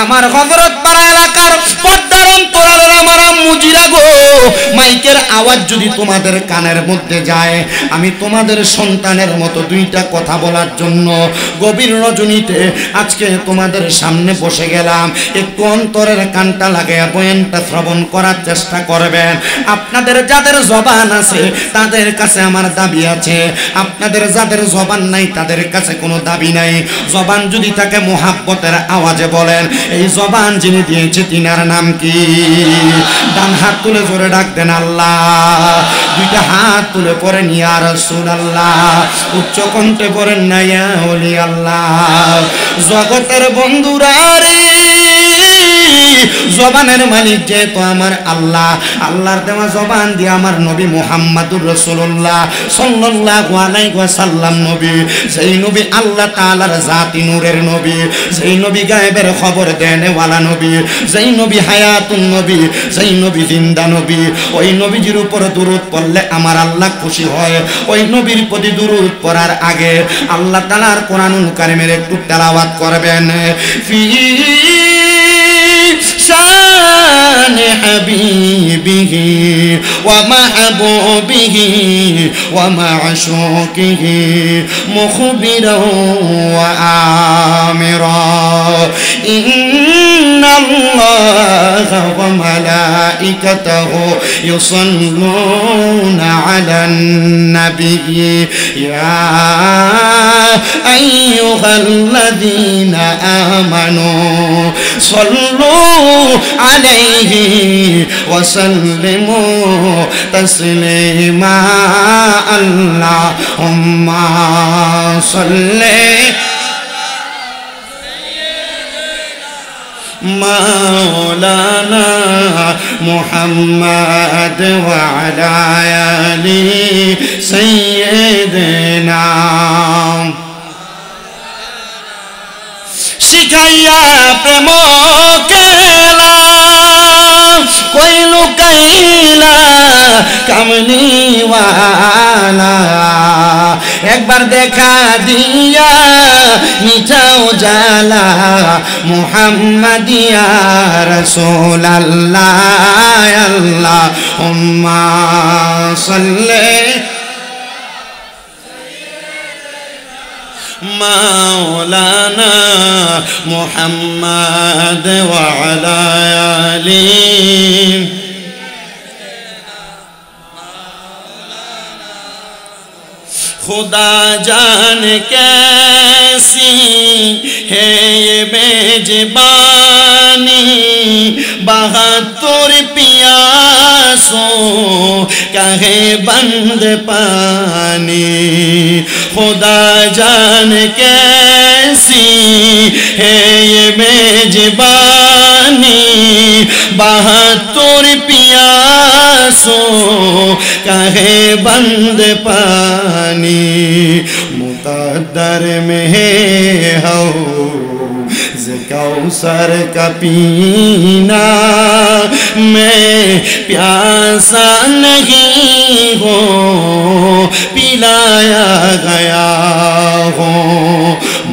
আমার হযরত পাড়া এলাকার পর্দার অন্তরালের আমার আম্মু জিরা গো, মাইকের আওয়াজ যদি তোমাদের কানের মধ্যে যায়, আমি তোমাদের সন্তানের মতো দুইটা কথা বলার জন্য গভীর রজনীতে আজকে তোমাদের সামনে বসে গেলাম। একটু অন্তরের কানটা লাগায়া বয়ানটা শ্রবণ করার চেষ্টা করবেন। আপনাদের যাদের জবান আছে তাদের কাছে আমার দাবি আছে, আপনাদের যাদের জবান নাই তাদের কাছে কোনো দাবি নাই। জবান যদি থাকে মোহাব্বতের আওয়াজে বলেন, এই জবান যিনি দিয়েছে তিনার নাম কি? ডান হাত তুলে জোরে ডাক দেন আল্লাহ, দুইটা হাত তুলে পড়েন ইয়া রাসূলুল্লাহ, উচ্চ কণ্ঠে পড়েন না ইয়া ওলি আল্লাহ। জগতের বন্ধুরা রে, জবানের মালিক যেহেতু আমার আল্লাহ, আল্লাহর দেওয়া জবান দিয়ে আমার নবী মুহাম্মাদুর রাসূলুল্লাহ সাল্লাল্লাহু আলাইহি ওয়াসাল্লাম নবী, সেই নবী আল্লাহ তাআলার জাতি নূরের নবী, সেই নবী গায়েবের খবর দেনেওয়ালা নবী, সেই নবী হায়াতুন নবী, সেই নবী জিন্দা নবী। ওই নবীজির উপর দুরূদ পড়লে আমার আল্লাহ খুশি হয়। ওই নবীর প্রতি দুরূদ পড়ার আগে আল্লাহ তাআলার কোরআনুল কারীমের একটু তেলাওয়াত করবেন। ফি শান হাবিবিহি ওয়া মাহবুবিহি ওয়া মা'শুকিহি মুখবিরাও ওয়া আমিরা ইন্নাল্লাহা ওয়া মালাইকাতাহু ইউসাল্লুনা আলান নাবিয়্যি ইয়া আইয়ুহাল্লাযীনা আমানু সাল্লু আলাইহি ওয়া সাল্লিমু তাসলিমা আল্লাহুম্মা সাল্লি মাওলানা মুহাম্মদ ওয়া আলা আলি সাইয়্যিদিনা। শিখাইয়া প্রেম কেলা কই লুকাইলা কামলিওয়ালা, একবার দেখা দিয়া মিটাও জালা মুহাম্মাদিয়া রাসূলুল্লাহ আল্লাহুম্মা সাল্লি মাওলানা মুহাম্মদ ওয়া আলা আলি। खुदा जान कैसी है ये मेजबानी, 72 पियासों का है बंद पानी। खुदा जान कैसी है ये मेजबानी, 72 पियासों का है बंद पानी। मुक़द्दर में है कौसर का पीना, मैं प्यासा नहीं हो पिलाया गया हो।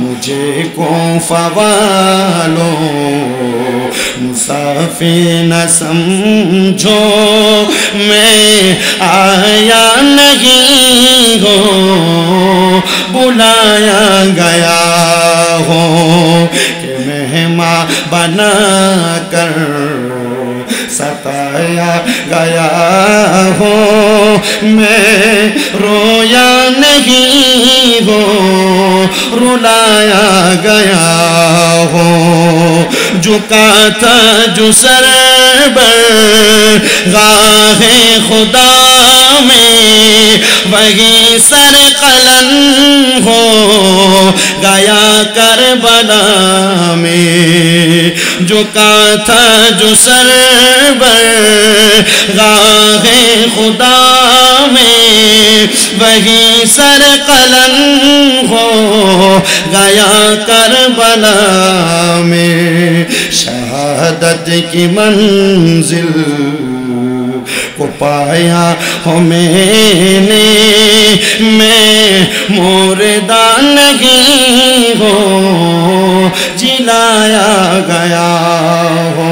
मुझे को फवालो मुसाफिर न समझो, मैं आया नहीं हो बुलाया गया हो। कि मेहमान बना कर सताया गया हो, मैं रोया नहीं हो रुलाया गया हो। झुका था जो सर बर गाहे खुदा में, वही सर कलन हो गया करबला में। झुका था जो सर बर गाहे खुदा में, वही सर कलन हो गया करबला में। शहादत की मंजिल को पाया हो मैंने, मैं मुर्दा नहीं हो जिलाया गया हो,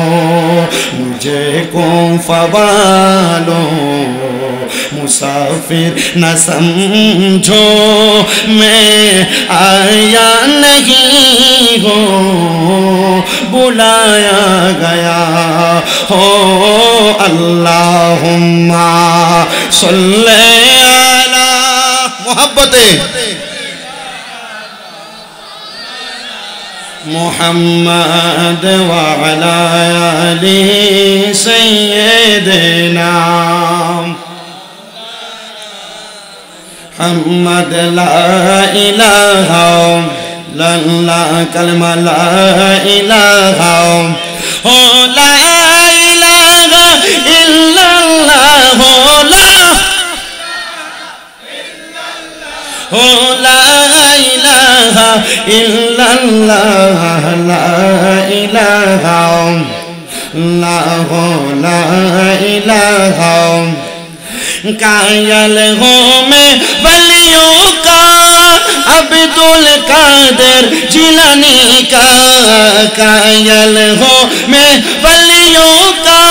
मुझे कौन फवालो मुसाफिर न समझो, मैं आया नहीं हो बुलाया गया हो। अल्लाहुम्मा सल्ले अला मोहब्बते मुहम्मद व अला आलि सय्यिदना मुहम्मद। ला इलाहा इल्लल्लाह कलमा ला इलाहा हो, ला इलाहा इल्लल्लाह हो, ला इलाहा इल्लल्लाह, ला इलाहा ला इलाहा। कायल हूँ मैं वलियों का, अब्दुल कादिर जिलानी का, कायल हूँ मैं वलियों का,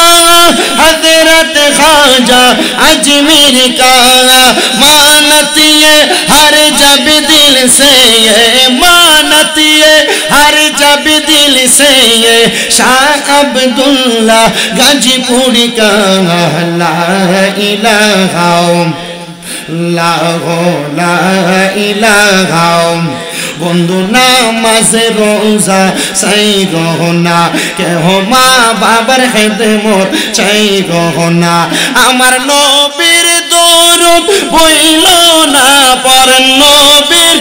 हजरत ख्वाजा अजमेर का। मानती है हर जब दिल से ये, मानती है हर जब दिल से ये, शाह अब्दुल्ला गाजीपुर का। ला इलाहा ला इलाहा। বন্ধু নামাজে রোজা চাই গহনা, কেহ মা বাবার খেদমত চাই গহনা। আমার নবীর দরুদ বইল না পর নবীর,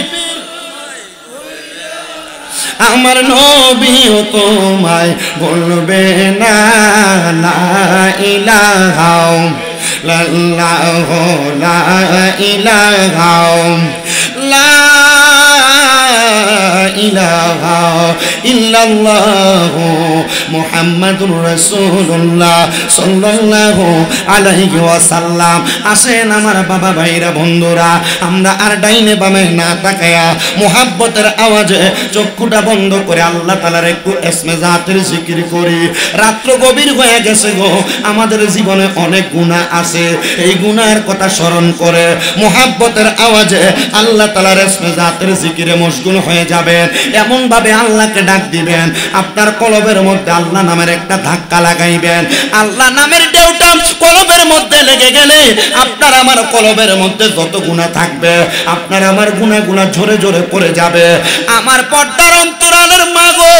আমার নবীও তোমায় বলবে না। লা ইলাহা ইল্লাল্লাহ, লা ইলাহা লা ইলাহা ইল্লাল্লাহ মুহাম্মাদুর রাসূলুল্লাহ সাল্লাল্লাহু আলাইহি ওয়াসাল্লাম। আসেন আমার বাবা ভাইরা বন্ধুরা, আমরা আর ডাইনে বামে না তাকায়া মুহাব্বতের আওয়াজে চক্ষুটা বন্ধ করে আল্লাহ তাআলার একটু ইসমে জাতের জিকির করি। রাত্র গভীর হয়ে গেছে গো, আমাদের জীবনে অনেক গুনাহ আছে, এই গুনাহের কথা স্মরণ করে মুহাব্বতের আওয়াজে আল্লাহ তাআলার ইসমে জাতের জিকিরে মশগুল হয়ে যাবেন। এমন ভাবে আল্লাহকে ডাক দিবেন, আপনার কলবের মধ্যে আল্লাহ নামের একটা ধাক্কা লাগাইবেন। আল্লাহ নামের ঢেউটা কলবের মধ্যে লেগে গেলে আপনার আমার কলবের মধ্যে যত গুনাহ থাকবে, আপনার আমার গুনাহগুলো ঝরে ঝরে পড়ে যাবে। আমার পর্দার অন্তরালের মা গো,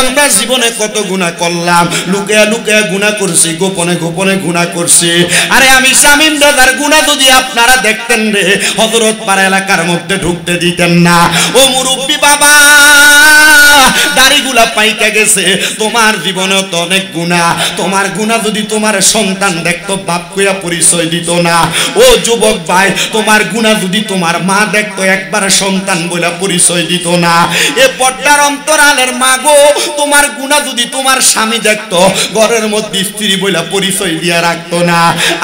আমরা জীবনে কত গুনাহ করলাম, লুকিয়ে লুকিয়ে গুনাহ করছি, গোপনে গোপনে গুনাহ করছি। আরে আমি শামীম দাদার গুনাহ যদি আপনারা দেখতেন রে, হযরত পাড়া এলাকার মধ্যে ঢুকতে দিতেন না। ও মুরব্বি বাবা, দাড়িগুলা পাইকা গেছে, তোমার জীবনে তো অনেক গুনাহ। তোমার গুনাহ যদি তোমার সন্তান দেখতো, বাপ কইয়া পরিচয় দিত না। ও যুবক ভাই, তোমার গুনাহ যদি তোমার মা দেখতো, একবার সন্তান বলে পরিচয় দিত না। এ পর্দার অন্তরালের মা গো, তোমার গুনাহ যদি তোমার স্বামী দেখতো, ঘরের মধ্যে স্ত্রী বলে পরিচয় দিয়া রাখতো না।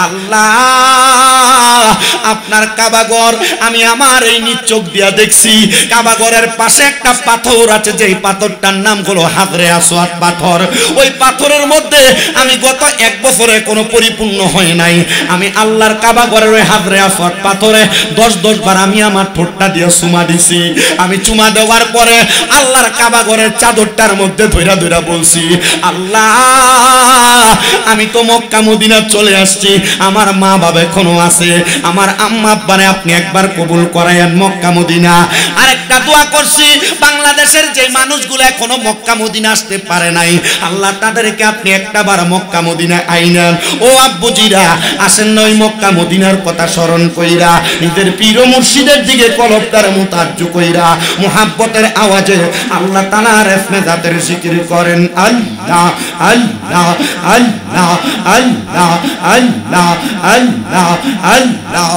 আল্লাহ, আপনার কাবাঘর আমি আমার এই নিজ চোখ দিয়া দেখছি। কাবাঘরের পাশে একটা পাথর আছে, যেই পাথরটার নাম হলো হাজরে আসওয়াদ পাথর। ওই পাথরের মধ্যে আমি গত 1 বছরে কোনো পরিপূর্ণ হয় নাই। আমি আল্লাহর কাবাঘরের ওই হাজরে আসওয়াদ পাথরে 10 বার আমি আমার ঠোঁটটা দিয়ে চুমা দিছি। আমি চুমা দেওয়ার পরে আল্লাহর কাবাঘরের চাদরটার মধ্যে ধইরা ধইরা বলছি, আল্লাহ, আমি তো মক্কা মদিনা চলে আসছি, আমার মা বাবা এখনো আছে, আমার আম্মা আব্বারে আপনি একবার কবুল করায়েন মক্কা মদিনা। আরেকটা দোয়া করছি, বাংলাদেশের যে মানুষগুলো এখনো মক্কা মদিনা আসতে পারে নাই, আল্লাহ তাদেরকে আপনি একটাবার মক্কা মদিনা আইনেন। ও আব্বুজিরা, আসেন না ওই মক্কা মদিনার কথা স্মরণ কইরা, নিজের পীর ও মুর্শিদের দিকে কলবটার মুতাজ্জু কইরা মুহাব্বতের আওয়াজে আল্লাহ তাআলার ইসমে জাতের জিকির করেন। আল্লাহ আল্লাহ আল্লাহ আল্লাহ আল্লাহ আল্লাহ আল্লাহ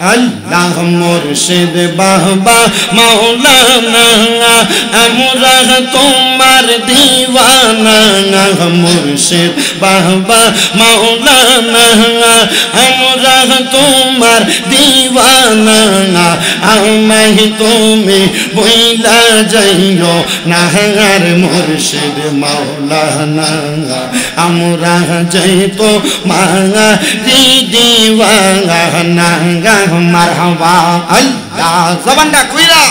আল্লাহ মুর্শিদ বাবা মাওলানা আমরা তোমার দিওয়ানা মুর্শিদ বাবা মাওলানা আমরা তোমার দিওয়ানা আমায় তুমি বইলা যাইও না মুর্শিদ মাওলানা আমরা যাইতো মাঙা দিওয়ানা মারহাবা আল্লাহ জবানটা কইরা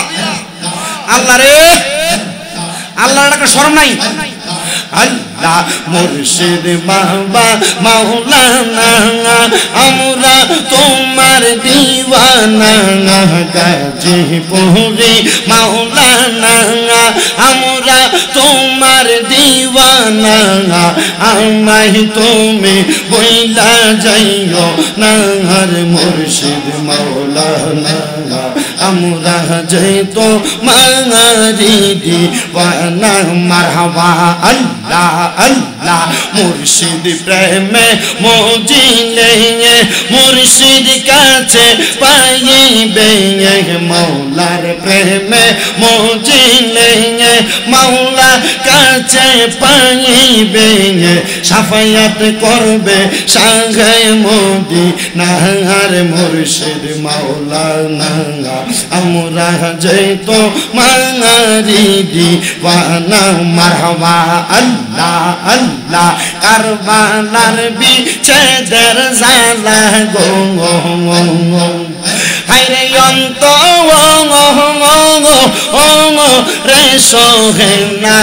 আল্লাহ রে আল্লাহর একটা শরম নাই আল্লাহ মুর্শিদ বাবা মাওলানা আমরা তোমার দিওয়ানা গাজীপুরি মাওলানা আমরা তোমার দিওয়ানা আমায় তুমি বইলা যাইও না মুর্শিদ মাওলানা আমরা যাইতো মাঙারি দিওয়ানা মারহাবা আল্লাহ আল্লাহ মুর্শিদ প্রেমে মজিলে মুর্শিদ কাছে পাইবে মৌলার প্রেমে মজিলে মৌলা কাছে পাইবে সাফায়াত করবে সাঙ্গে মদিনার মুর্শিদ মাওলানা আমরা যাইতো মাঙারি দিওয়ানা মারহাবা আল্লাহ আল্লাহ কারবালার বিছেদের জালা গো হায়রে অন্ত রে সোহে না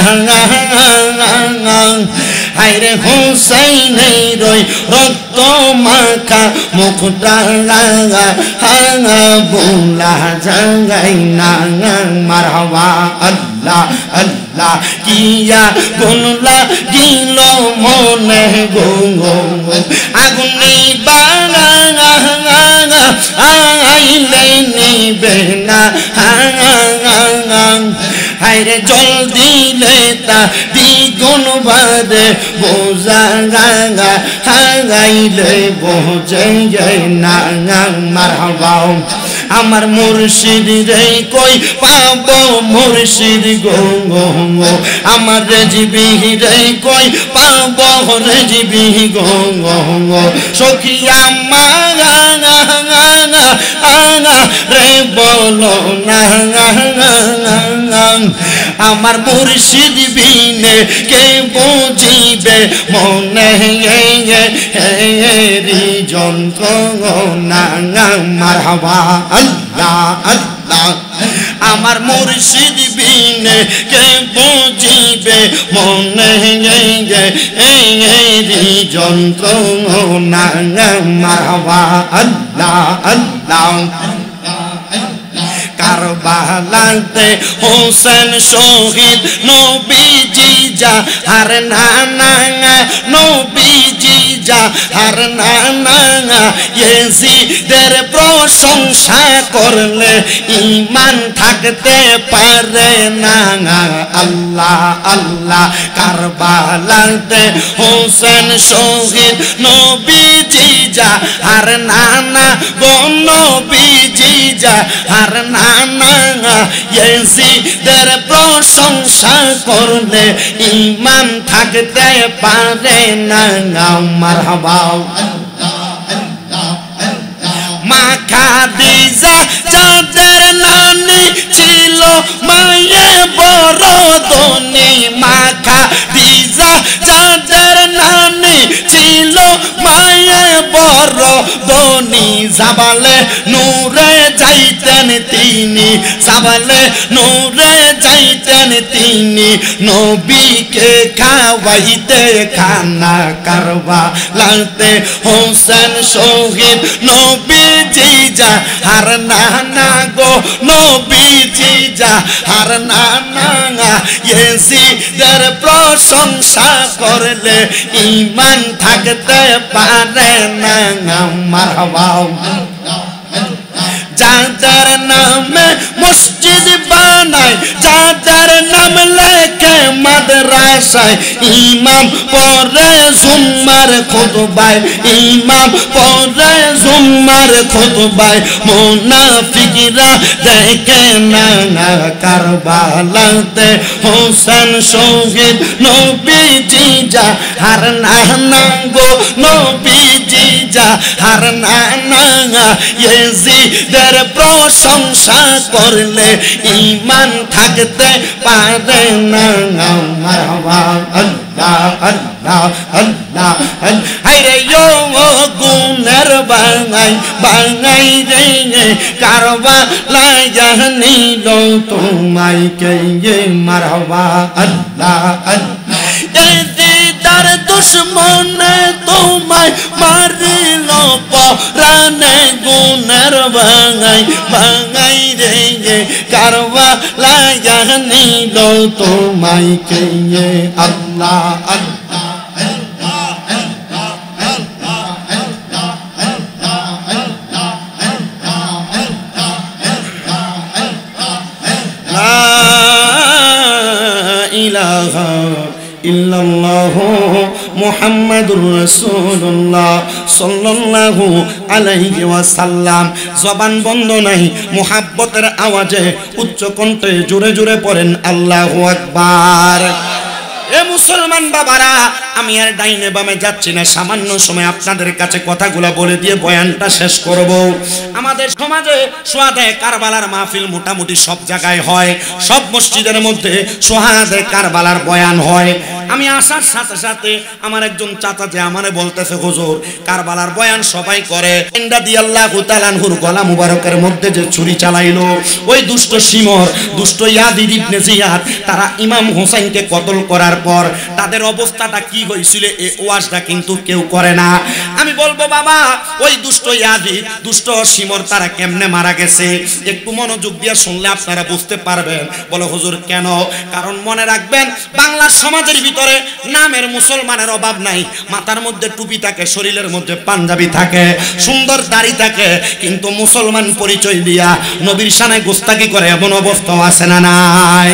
হায়রে হুসাইনের রই রক্ত মাখা মুখটা হাঙা বুলা জাগাই না মারহাবা আল্লাহ আল্লাহ কিয়া গুনলা গিল মনে গো আগুনে বাঙা আইলে নিবে না হায়রে জল দিলে তা দ্বিগুণ বাদে বোঝা হাগাইলে বোঝে না মারহাবা আমার মুর্শিদ রে কই পাবো মুর্শিদ গো আমার রেজবি রে কই পাবো রেজবি গো সখিয়া মাগা রে বলো না আমার মুর্শিদ বিনে কে বুঝিবে মনে রি যন্ত্রণা মারহাবা আল্লাহ আল্লাহ আমার মুর্শিদ বিনে কে বুঝিবে মনে রি যন্ত্রণা মারহাবা আল্লাহ আল্লাহ কারবালাতে হোসেন শহীদ নবীজি যা হার নানা নবীজি যা হার নানা ইয়েজিদের প্রশংসা করলে ঈমান থাকতে পারে না আল্লাহ আল্লাহ কারবালাতে হোসেন শহীদ নবীজি যা হার নানা গো নবীজি যা হার নানা ইয়েজিদের প্রশংসা করলে ঈমান থাকতে পারে না মারহাবা মা খাদিজা যাদের নানি ছিল মায়ে বড় ধনী মা খাদিজা যাদের নানি ছিল মায়ে বড় ধনী জাবালে নূরে যাইতেন তিনি জাবালে নূরে যাইতেন তিনি নবীকে খাওয়াইতে খানা কারবালাতে হোসেন শহীদ নবীজি যা হার নানা গো নবীজি যা হার নানা ইয়েজিদের প্রশংসা করলে ঈমান থাকতে পারে না মারহাবা যাদের নামে মসজিদ বানায় যাদের নাম লেখে মাদ্রাসায় ইমাম পড়ে জুম্মার খুতবায় ইমাম পড়ে জুম্মার খুতবায় মুনাফিকরা দেখে না কারবালাতে হোসেন শহীদ নবীজি যা হার না গো নবীজি যা হার না ইয়েজিদের প্রশংসা করলে ঈমান থাকতে পারে না মারহাবা আল্লাহ আল্লাহ আল্লাহ হায়রে ইয়ো গুনার বাঙাই বাঙাই রে কারবালা জানিল তোমায় কে মারহাবা আল্লাহ আল্লাহ এজিদার দুশমন তোমায় মারিল পরানে গুনার বাঙাই বাঙাই রে কারবালা জানিল তোমায় কে আল্লাহ আল্লাহ ইলাহা ইল্লাল্লাহু মুহাম্মাদুর রাসূলুল্লাহ সাল্লাল্লাহু আলাইহি ওয়াসাল্লাম। জবান বন্ধ নাই, মুহাব্বতের আওয়াজে উচ্চ কণ্ঠে জোরে জোরে পড়েন আল্লাহু আকবার। এ মুসলমান বাবারা, আমি আর ডাইনে বামে যাচ্ছি না, সামান্য সময় আপনাদের কাছে কথাগুলো বলে দিয়ে বয়ানটা শেষ করব। আমাদের সমাজে সোহাদে কারবালার মাহফিল মোটামুটি সব জায়গায় হয়, সব মসজিদের মধ্যে সোহাদে কারবালার বয়ান হয়। আমি আসার সাথে সাথে আমার একজন চাচা যে আমারে বলতেছে, হুজুর কারবালার বয়ান সবাই করে, রাদিয়াল্লাহু তাআলা আনহুর গলা মুবারকের মধ্যে যে ছুরি চালাইলো ওই দুষ্ট শিমর, দুষ্ট ইয়াজিদ ইবনে জিয়াদ, তারা ইমাম হোসেনকে কতল করার পর তাদের অবস্থাটা কি হয়েছিল এই ওয়াজটা কিন্তু কেউ করে না। আমি বলবো বাবা, ওই দুষ্ট ইয়াজিদ, দুষ্ট শিমর তারা কেমনে মারা গেছে একটু মনোযোগ দিয়ে শুনলে আপনারা বুঝতে পারবেন। বলো হুজুর কেন? কারণ মনে রাখবেন, বাংলার সমাজের ভিতরে নামের মুসলমানের অভাব নাই, মাথার মধ্যে টুপি থাকে, শরীরের মধ্যে পাঞ্জাবি থাকে, সুন্দর দাড়ি থাকে, কিন্তু মুসলমান পরিচয় দিয়া নবীর শানে গোস্তাকি করে এমন অবস্থাও আছে না নাই?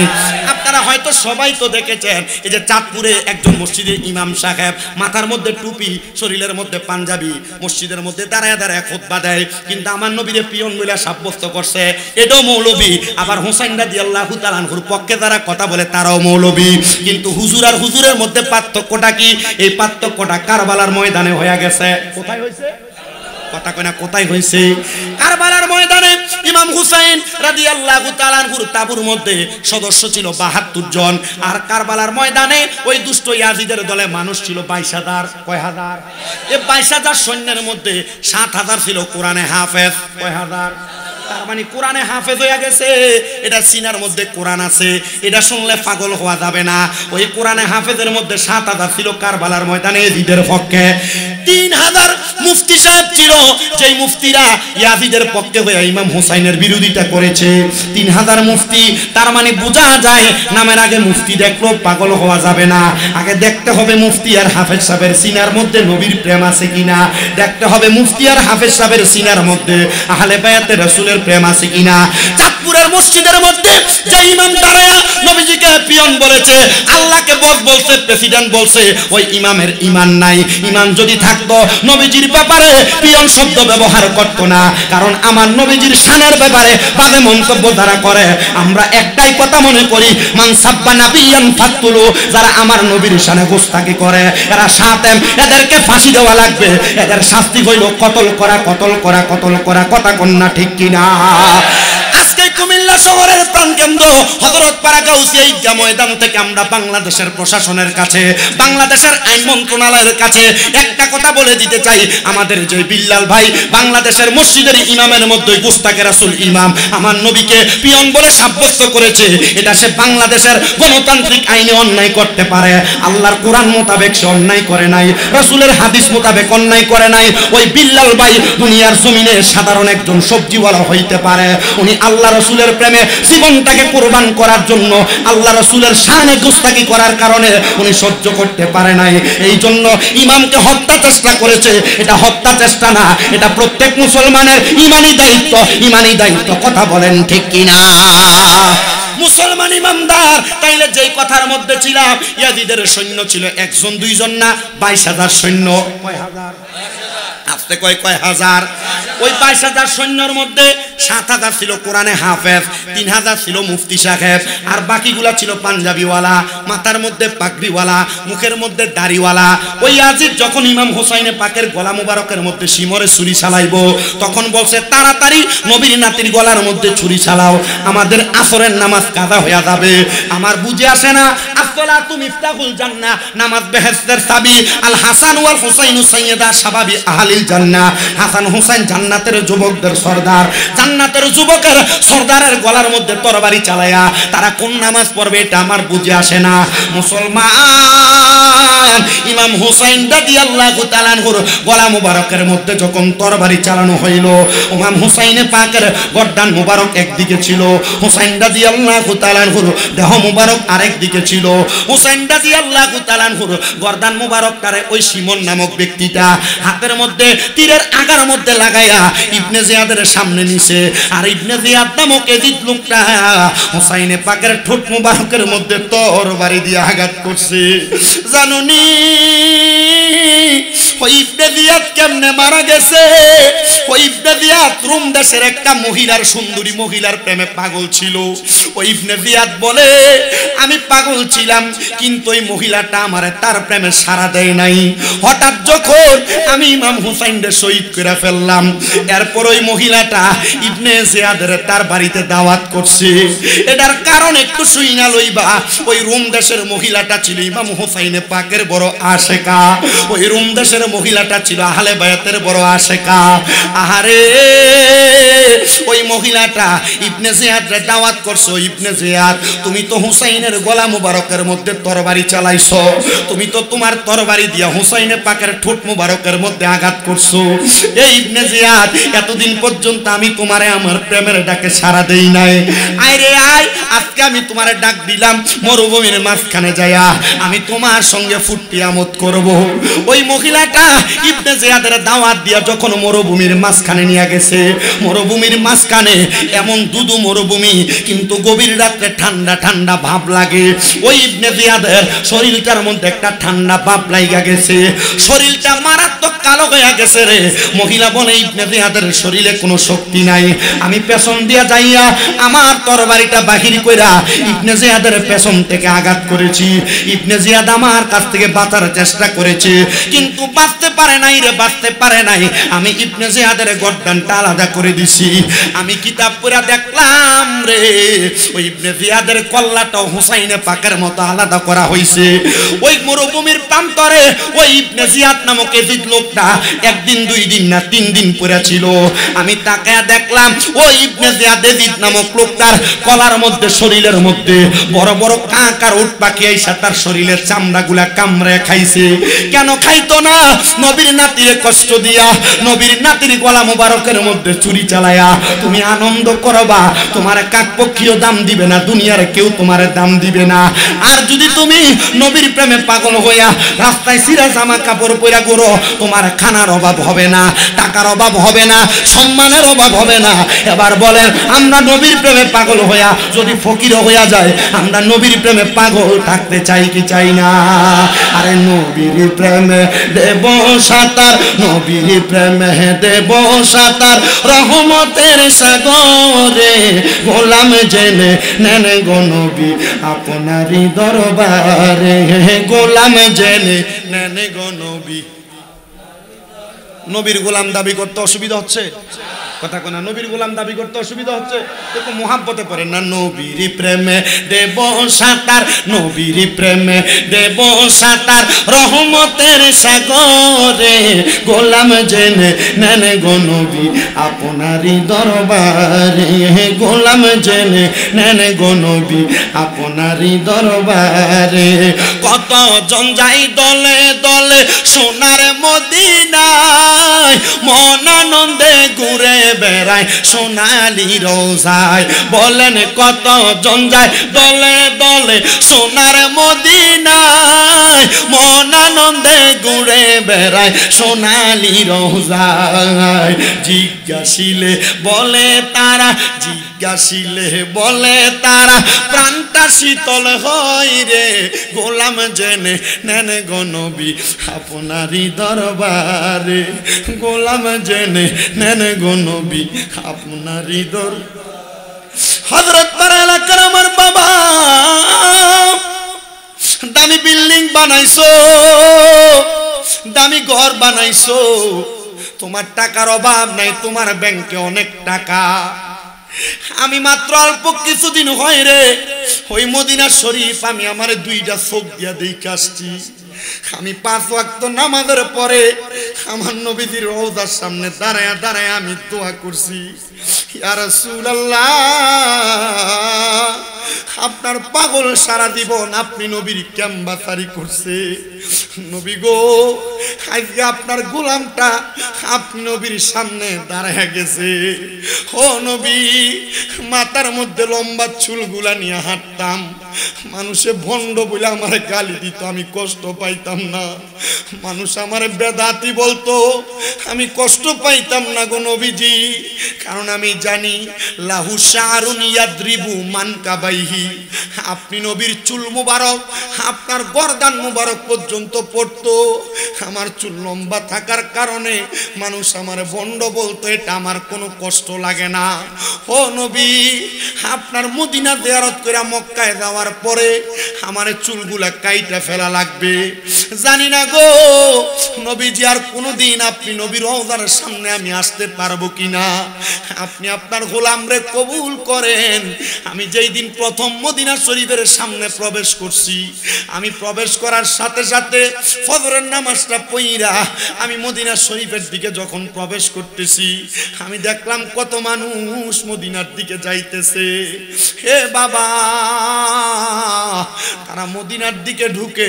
আপনারা হয়তো সবাই তো দেখেছেন, এই যে চাঁদপুরে একজন মসজিদের ইমাম সাহেব, মাথার মধ্যে টুপি, শরীরের মধ্যে পাঞ্জাবি, মসজিদের মধ্যে দাঁড়ায় দাঁড়ায় খুতবা দেয়, কিন্তু আমার নবীরে পিয়ন বলে সাব্যস্ত করছে এটাও মৌলবী। আবার হোসেন রাদিয়াল্লাহু তাআলা আনহুর পক্ষে যারা কথা বলে তারাও মৌলবী। কিন্তু হুজুর আর হুজুরের মধ্যে পার্থক্যটা কি? এই পার্থক্যটা কারবালার ময়দানে হয়ে গেছে। কোথায় হয়েছে? কথা কয় না, কোথায় হয়েছে? কারবালার ময়দানে ইমাম হুসাইন রাদিয়াল্লাহু তাআলা আনহুর তাবুর মধ্যে সদস্য ছিল ৭২ জন, আর কারবালার ময়দানে ওই দুষ্ট ইয়াজিদের দলে মানুষ ছিল ২২,০০০। কয় হাজার? এই ২২,০০০ সৈন্যের মধ্যে ৭,০০০ ছিল কোরআনে হাফেজ। কয় হাজার? তার মানে কোরআনে হাফেজ হয়ে গেছে। এটা সিনার মধ্যে কোরআন আছে, এটা শুনলে পাগল হওয়া যাবে না। ওই কোরআনে হাফেজের মধ্যে ৭,০০০ ছিল কারবালার ময়দানে ইয়াজিদের পক্ষে। ৩,০০০ মুফতি সাহেব ছিল, যেই মুফতিরা ইয়াজিদের পক্ষে হয়ে ইমাম হুসাইনের বিরোধিতা করেছে। ৩,০০০ মুফতি, তার মানে বোঝা যায় নামের আগে মুফতি দেখলো পাগল হওয়া যাবে না। আগে দেখতে হবে মুফতি আর হাফেজ সাহেবের সিনার মধ্যে নবীর প্রেম আছে কিনা, দেখতে হবে মুফতি আর হাফেজ সাহেবের সিনার মধ্যে আহলে বায়াতে রাসূলের প্রেম আছে কিনা। চাঁদপুরের মসজিদের মধ্যে যে ইমাম দাঁড়ায়া নবীজিকে পিয়ন বলেছে, আল্লাহকে বস বলছে, প্রেসিডেন্ট বলছে, ওই ইমামের ঈমান নাই। ঈমান যদি থাকতো নবীজির ব্যাপারে পিয়ন শব্দ ব্যবহার করতো না, কারণ আমার নবীজির শানের ব্যাপারে বাজে মন্তব্য যারা করে, আমরা একটাই কথা মনে করি, মান সাব্বা নাবিয়ান ফাকতুলু, যারা আমার নবীর শানে গোস্তাকি করে এরা শাতেম, এদেরকে ফাঁসি দেওয়া লাগবে। এদের শাস্তি হইল কতল করা, কতল করা, কতল করা। কথা কন্যা ঠিক কিনা? আজকে কুমিল্লা শহরের প্রাণকেন্দ্র হযরতপাড়া গাউসিয়া ঈদগাহ ময়দান থেকে আমরা বাংলাদেশের প্রশাসনের কাছে, বাংলাদেশের আইন মন্ত্রণালয়ের কাছে একটা কথা বলে দিতে চাই, আমাদের যে বিল্লাল ভাই বাংলাদেশের মসজিদের ইমামের মধ্যে গোস্তাকে রাসূল ইমাম আমার নবীকে পিয়ন বলে সাব্যস্ত করেছে, এটা সে বাংলাদেশের গণতান্ত্রিক আইনে অন্যায় করতে পারে। আল্লাহর কোরআন মোতাবেক সে অন্যায় করে নাই, রাসূলের হাদিস মোতাবেক অন্যায় করে নাই। ওই বিল্লাল ভাই দুনিয়ার জমিনে সাধারণ একজন সবজিওয়ালা হইতে পারে, উনি আল্লাহ রাসূলের প্রেমে জীবনটাকে কুরবান করার জন্য আল্লাহ রাসূলের শানে গোস্তাকি করার কারণে উনি সহ্য করতে পারে নাই, এই জন্য ইমামকে হত্যা চেষ্টা করেছে। এটা হত্যা চেষ্টা না, এটা প্রত্যেক মুসলমানের ইমানি দায়িত্ব, ইমানি দায়িত্ব। কথা বলেন ঠিক কিনা? মুসলমান ইমানদার, তাইলে যেই কথার মধ্যে ছিলাম ইয়াজিদের সৈন্য ছিল একজন দুইজন না 22,000 সৈন্য। কয় হাজার? আস্তে কয় হাজার? ওই 22,000 সৈন্যর মধ্যে 7,000 ছিল কোরআনে হাফেজ, 3,000 ছিল মুফতি সাহেব, আর বাকিগুলা ছিল পাঞ্জাবিওয়ালা, মাথার মধ্যে পাগড়িওয়ালা, মুখের মধ্যে দাড়িওয়ালা। ওই ইয়াজিদ যখন ইমাম হোসাইনে পাকের গলা মুবারকের মধ্যে শিমরে ছুরি চালাইবো, তখন বলছে তাড়াতাড়ি নবীর নাতির গলার মধ্যে ছুরি চালাও, আমাদের আসরের নামাজ কাজা হয়ে যাবে। আমার বুঝে আসে না, আসসালাতু মিফতাহুল জান্নাহ, নামাজ বেহেশতের চাবি। আল হাসান ওয়াল হুসাইনু সাইয়্যিদা শাবাবি আহলিল জান্নাহ, হাসান হুসাইন জান্নাতের যুবকদের সর্দার। জান্নাতের যুবকের সর্দারের গলার মধ্যে তরবারি চালায়া তারা কোন নামাজ পড়বে এটা আমার বুঝে আসে না। মুসলমান, ইমাম হুসাইন রাদিয়াল্লাহু তাআলা আনহুর গলা মুবারকের মধ্যে যখন তরবারি চালানো হইল, ইমাম হুসাইনে পাকের গর্দান মুবারক একদিকে ছিল, হুসাইন রাদিয়াল্লাহু তাআলা আনহুর দেহ মুবারক আরেক দিকে ছিল। হুসাইন রাদিয়াল্লাহু তাআলা আনহুর গর্দান মুবারক তারে ওই শিমন নামক ব্যক্তিটা হাতের মধ্যে তীরের আগার মধ্যে লাগাইয়া ইবনে জিয়াদের সামনে নিছে, আর ইবনে জিয়াদ নামক এজিদ লোকটা হুসাইনে পাকের ঠোঁট মুবারকের মধ্যে তরবারি দিয়ে আঘাত করছে। জানুনি ওই ইবনে জিয়াদ কেমনে মারা গেছে? ওই ইবনে জিয়াদ রোম দেশের একটা মহিলার, সুন্দরী মহিলার প্রেমে পাগল ছিল। ওই ইবনে জিয়াদ বলে আমি পাগল ছিলাম, কিন্তু ওই মহিলাটা আমারে তার প্রেমে সাড়া দেয় নাই। হঠাৎ যখন আমি ইমাম হুসাইনকে শহীদ করে ফেললাম, এরপর ওই মহিলাটা ইবনে জিয়াদের তার বাড়িতে দাওয়াত করছে। এটার কারণ একটু শুইনা লইবা। ওই রোম দেশের মহিলাটা ছিল ইমাম হুসাইনে পাকের বড় আশেকা। ওই রোম দেশের মহিলাটা ছিল আহলে বায়াতের বড় আশেকা। আহারে, ওই মহিলাটা ইবনে জিয়াদের দাওয়াত করছো, ইবনে জিয়াদ তুমি তো হুসাইনের গলা মুবারকের মধ্যে তরবারি চালাইছো, তুমি তো তোমার তরবারি দিয়া হুসাইনে পাকের ঠোঁট মুবারকের মধ্যে আঘাত করছো। এই ইবনে জিয়াদ, এতদিন পর্যন্ত আমি তোমারে আমার প্রেমের ডাকে সাড়া দেই নাই, আয় রে আয়, আজকে আমি তোমারে ডাক দিলাম মরুভূমির মাঝখানে যায়া আমি তোমার সঙ্গে ফুর্তি আমোদ করব। ওই মহিলাটা ইবনে জিয়াদের দাওয়াত দিয়া যখন মরুভূমির মাঝখানে নিয়ে গেছে, মরুভূমির মাঝখানে এমন দুদু মরুভূমি, কিন্তু গভীর রাত্রে ঠান্ডা ঠান্ডা ভাব লাগে। ওই ইবনে জিয়াদের শরীরটার মধ্যে একটা ঠান্ডা ভাব লাগা গেছে, শরীরটা মারাত্মক কালো হয়ে গেছে রে। মহিলা বলে ইবনে জিয়াদের শরীরে কোনো শক্তি নাই, আমি পেছন দিয়া যাইয়া আমার তরবারিটা বাহির কইরা ইবনে জিয়াদের পেছন থেকে আঘাত করেছি। ইবনে জিয়াদ আমার কাছ থেকে বাঁচার চেষ্টা করেছে, কিন্তু বাঁচতে পারে নাই রে, বাঁচতে পারে নাই। আমি ইবনে জিয়াদের গর্দানটা আলাদা করে দিছি। আমি কিতাব পড়া দেখলাম রে, ওই ইবনে জিয়াদের কল্লাটা হুসাইনে পাকের মতো আলাদা করা হইছে। ওই মরুভূমির প্রান্তরে ওই ইবনে জিয়াদ নামক এজিদ লোকটা একদিন, 2 দিন না 3 দিন পড়ে ছিল। আমি তাকায়া দেখলাম ওই ইবনে জিয়াদ এজিদ নামক লোকটার কলার মধ্যে, শরীরের মধ্যে বড় বড় কাক আর উট পাখি আইসা তার শরীরের চামড়াগুলা কামড়ে খাইছে। কেন খাইতো না? নবীর নাতিরে কষ্ট দিয়া, নবীর নাতির গলা মুবারকের মধ্যে ছুরি চালায়া তুমি আনন্দ করবা, তোমার কাক পক্ষীও দাম দিবে না, দুনিয়ার কেউ তোমার দাম দিবে না। আর যদি তুমি নবীর প্রেমে পাগল হইয়া রাস্তায় সিরা জামা কাপড় পরা ঘুরো, তোমার খানার অভাব হবে না, টাকার অভাব হবে না, সম্মানের অভাব হবে না। এবার বলেন, আমরা নবীর প্রেমে পাগল হইয়া যদি ফকির হইয়া যায়, আমরা নবীর প্রেমে পাগল থাকতে চাই কি চাই না? আরে নবীর প্রেমে দেব সাঁতার, নবীর প্রেমে দেব সাঁতার, রহমতের সাগরে গোলাম জেনে নেন গো নবী আপনারই দরবারে, গোলাম জেনে নেন গো নবী। নবীর গোলাম দাবি করতে অসুবিধা হচ্ছে? কথা কোনা, নবীর গোলাম দাবি করতে অসুবিধা হচ্ছে? তো মোহাব্বতে পড়েন না। নবীর প্রেমে দেব সাঁতার, নবীর প্রেমে দেব সাঁতার, রহমতের সাগরে গোলাম জেনে নেন গো নবী আপনারই দরবারে, গোলাম জেনে নেন গো নবী আপনারই দরবারে। কত জন যাই দলে দলে সোনার মদিনায়, মন আনন্দে ঘুরে বেড়ায় সোনালি রোজায়। বলেন কত জন যায় দলে দলে সোনার মদিনায়, মন আনন্দে ঘুরে বেড়ায় সোনালি রোজায়। জিজ্ঞাসিলে বলে তারা, জিজ্ঞাসিলে বলে তারা, প্রাণটা শীতল হয় রে, গোলাম জেনে নেন গো নবী আপনারই দরবারে, গোলাম জেনে নেন গো নবী আপনারই দরবারে। হযরত পাড়া এলাকার আমার বাবা, দামি বিল্ডিং বানাইছো, দামি ঘর বানাইছো, তোমার টাকার অভাব নাই, তোমার ব্যাংকে অনেক টাকা। আমি মাত্র অল্প কিছুদিন হয় রে ওই মদিনা শরীফ আমি আমার দুইটা চোখ দিয়া দেখে আসছি। আমি 5 ওয়াক্ত নামাজের পরে আমার নবীজির রওজার সামনে দাঁড়ায়া দাঁড়ায়া আমি দোয়া করছি, ইয়া রাসূলুল্লাহ আপনার পাগল সারা জীবন আপনি নবীর ক্যাম্বাসারি করছে। নবী গো আজকে আপনার গোলামটা আপনি নবীর সামনে দাঁড়ায়া গেছে। ও নবী, মাথার মধ্যে লম্বা চুলগুলা নিয়ে হাঁটতাম, মানুষে ভণ্ড বলে আমার গালি দিত, আমি কষ্ট পাইতাম না। মানুষ আমার বেদাতি বলতো, আমি কষ্ট পাইতাম না গো নবীজি, কারণ আমি জানি লাহু শারুন ইয়াদ্রিবু মানকাবাইহি, আপনি নবীর চুল মুবারক আপনার গর্দান মুবারক পর্যন্ত পড়তো। আমার চুল লম্বা থাকার কারণে মানুষ আমার ভণ্ড বলতো, এটা আমার কোনো কষ্ট লাগে না। ও নবী, আপনার মদিনা জিয়ারত করে মক্কায় যাওয়ার পরে আমার চুলগুলা কাইটা ফেলা লাগবে। জানি না গো নবীজি আর কোনোদিন আপনি নবীর রওজার সামনে আমি আসতে পারবো কিনা। আপনি আপনার গোলামরে কবুল করেন। আমি যেই দিন প্রথম মদিনা শরীফের সামনে প্রবেশ করছি, আমি প্রবেশ করার সাথে সাথে ফজরের নামাজটা পড়া আমি মদিনা শরীফের দিকে যখন প্রবেশ করতেছি, আমি দেখলাম কত মানুষ মদিনার দিকে যাইতেছে। হে বাবা, তারা মদিনার দিকে ঢুকে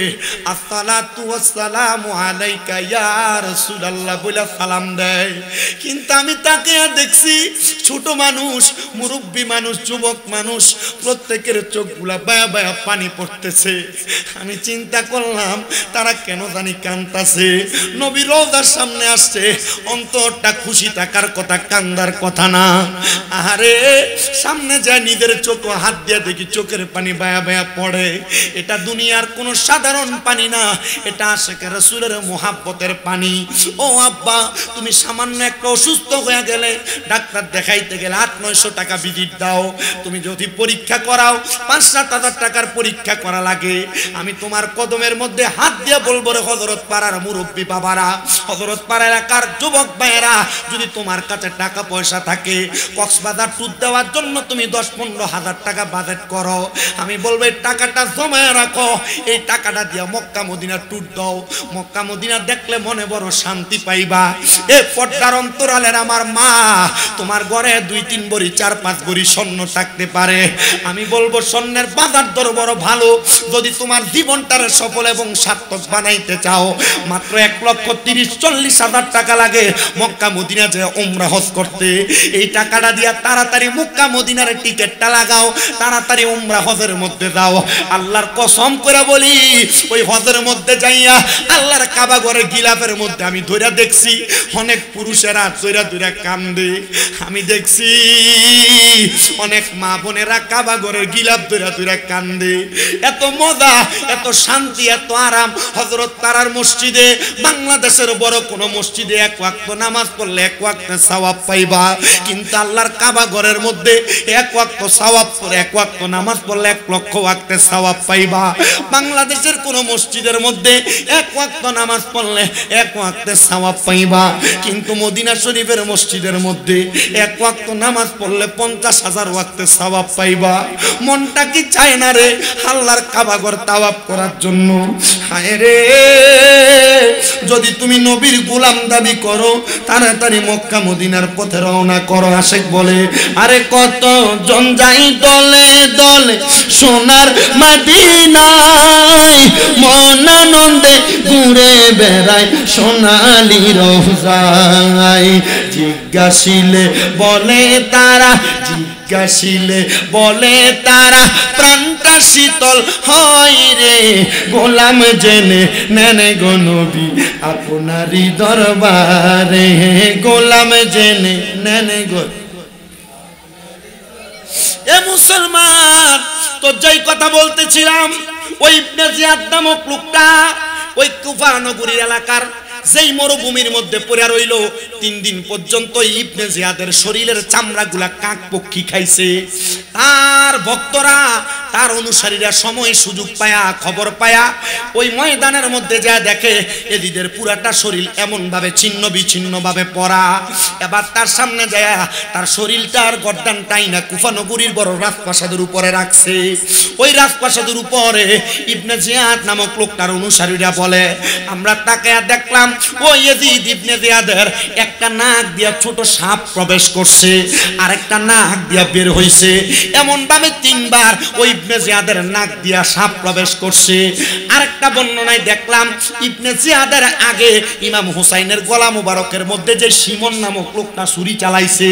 আসসালাতু ওয়াসসালামু আলাইকা ইয়া রাসূলুল্লাহ বলে সালাম দেয়। কিন্তু আমি তাকে দেখছি ছোট মানুষ, মুরব্বী মানুষ, যুবক মানুষ, প্রত্যেকের চোখগুলা বায়া বায়া পানি পড়তেছে। আমি চিন্তা করলাম তারা কেন জানি কাঁদতেছে। নবী রওজার সামনে আসছে, অন্তরটা খুশি থাকার কথা, কান্দার কথা না। আরে সামনে যায় নিজের চোখ হাত দিয়ে দেখি চোখের পানি বায়া বায়া পড়ে। এটা দুনিয়ার কোনো সাধারণ পানি না, এটা আশিকে রাসূলের মোহাব্বতের পানি। ও আব্বা, তুমি সামান্য একটা অসুস্থ হয়ে গেলে ডাক্তার দেখাইতে গেলে 800-900 টাকা ভিজিট দাও। তুমি যদি পরীক্ষা করাও 5-7 হাজার টাকার পরীক্ষা করা লাগে। আমি তোমার কদমের মধ্যে হাত দিয়ে বলবো রে হযরত পাড়ার মুরব্বী বাবারা, হযরত পাড়া এলাকার যুবক ভাইয়েরা, যদি তোমার কাছে টাকা পয়সা থাকে কক্সবাজার ট্যুর দেওয়ার জন্য তুমি 10-15 হাজার টাকা বাজেট করো, আমি বলবো এই টাকাটা জমায় রাখো, এই টাকাটা দিয়ে মক্কা মদিনা ট্যুর দাও। মক্কা মদিনা দেখলে মনে বড় শান্তি পাইবা। এ পর্দার অন্তরালের আমার মা, তোমার ঘরে 2-3 ভরি 4-5 ভরি স্বর্ণ থাকতে পারে, আমি বলবো স্বর্ণের বাজার দর বড় ভালো। যদি তোমার জীবনটারে সফল এবং সার্থক বানাইতে চাও, মাত্র 1,30,40 হাজার টাকা লাগে মক্কা মদিনা যে উমরা হজ করতে। এই টাকাটা দিয়া তাড়াতাড়ি মক্কা মদিনার টিকিটটা লাগাও, তাড়াতাড়ি উমরা হজের মধ্যে যাও। আল্লাহর কসম করে বলি, ওই হজের মধ্যে যাইয়া আল্লাহর কাবা ঘরে গিলাফের মধ্যে আমি ধইরা দেখছি অনেক পুরুষেরা ধইরা কান্দে। আমি দেখছি অনেক মা বোনেরা কাবা ঘরের গিলাফ ধইরা কান্দে। এত মজা, এত শান্তি, এত আরাম হযরত পাড়ার মসজিদে, বাংলাদেশের বড় কোন মসজিদে 1 ওয়াক্ত নামাজ পড়লে 1 ওয়াক্ত সওয়াব পাইবা। কিন্তু আল্লাহর কাবা ঘরের মধ্যে 1 ওয়াক্ত সওয়াব পড়ে 1 ওয়াক্ত নামাজ পড়লে 1 লক্ষ ওয়াক্তে সওয়াব পাইবা। বাংলাদেশের কোন মসজিদের মধ্যে 1 ওয়াক্ত নামাজ পড়লে 1 ওয়াক্তে সওয়াব পাইবা। কিন্তু মদিনা শরীফের মসজিদের মধ্যে 1 ওয়াক্ত নামাজ পড়লে 50,000 ওয়াক্তে সওয়াব পাইবা। মনটা কি চায় না রে আল্লাহর কাবা ঘর তাওয়াফ করার জন্য? হায় রে, যদি তুমি নবীর গোলাম দাবি করো, তাড়াতাড়ি মক্কা মদিনার পথে রওনা করো। আশেক বলে, আরে কত জন যাই দলে দলে সোনার মদিনায়, মন আনন্দে ঘুরে বেড়ায় সোনালি রোজায়। জিজ্ঞাসিলে বলে তারা, জিজ্ঞাসিলে বলে তারা প্রাণটা শীতল হয় রে গোলাম জেনে নেন গো নবী আপনারই দরবারে গোলাম জেনে নেন গো এ মুসলমান তো যেই কথা বলতেছিলাম ওই ইবনে জিয়াদ নামক লোকটা ওই কুফা নগরীর এলাকার যেই মরুভূমির মধ্যে পড়ে রইল 3 দিন পর্যন্ত ইবনে জিয়াদের শরীরের চামড়াগুলা কাক পক্ষী খাইছে তার ভক্তরা তার অনুসারীরা সময় সুযোগ পায়া খবর পায়া ওই ময়দানের মধ্যে যা দেখে এদিদের পুরাটা শরীর এমন ভাবে ছিন্ন বিচ্ছিন্ন ভাবে পড়া এবার তার সামনে যায় তার শরীরটার গর্দান টাইনা কুফা নগরীর বড় রাজপ্রাসাদের উপরে রাখছে ওই রাজপ্রাসাদের উপরে ইবনে জিয়াদ নামক লোকটার অনুসারীরা বলে আমরা তাকে দেখলাম ওই ইয়াজিদ ইবনে জিয়াদের একটা নাক দিয়া ছোট সাপ প্রবেশ করছে আরেকটা নাক দিয়া বের হইছে এমন ভাবে 3 বার ওই ইবনে জিয়াদের নাক দিয়া সাপ প্রবেশ করছে আরেকটা বর্ণনায় দেখলাম ইবনে জিয়াদের আগে ইমাম হুসাইনের গলা মোবারকের মধ্যে যে শিমর নামক লোকটা ছুরি চালাইছে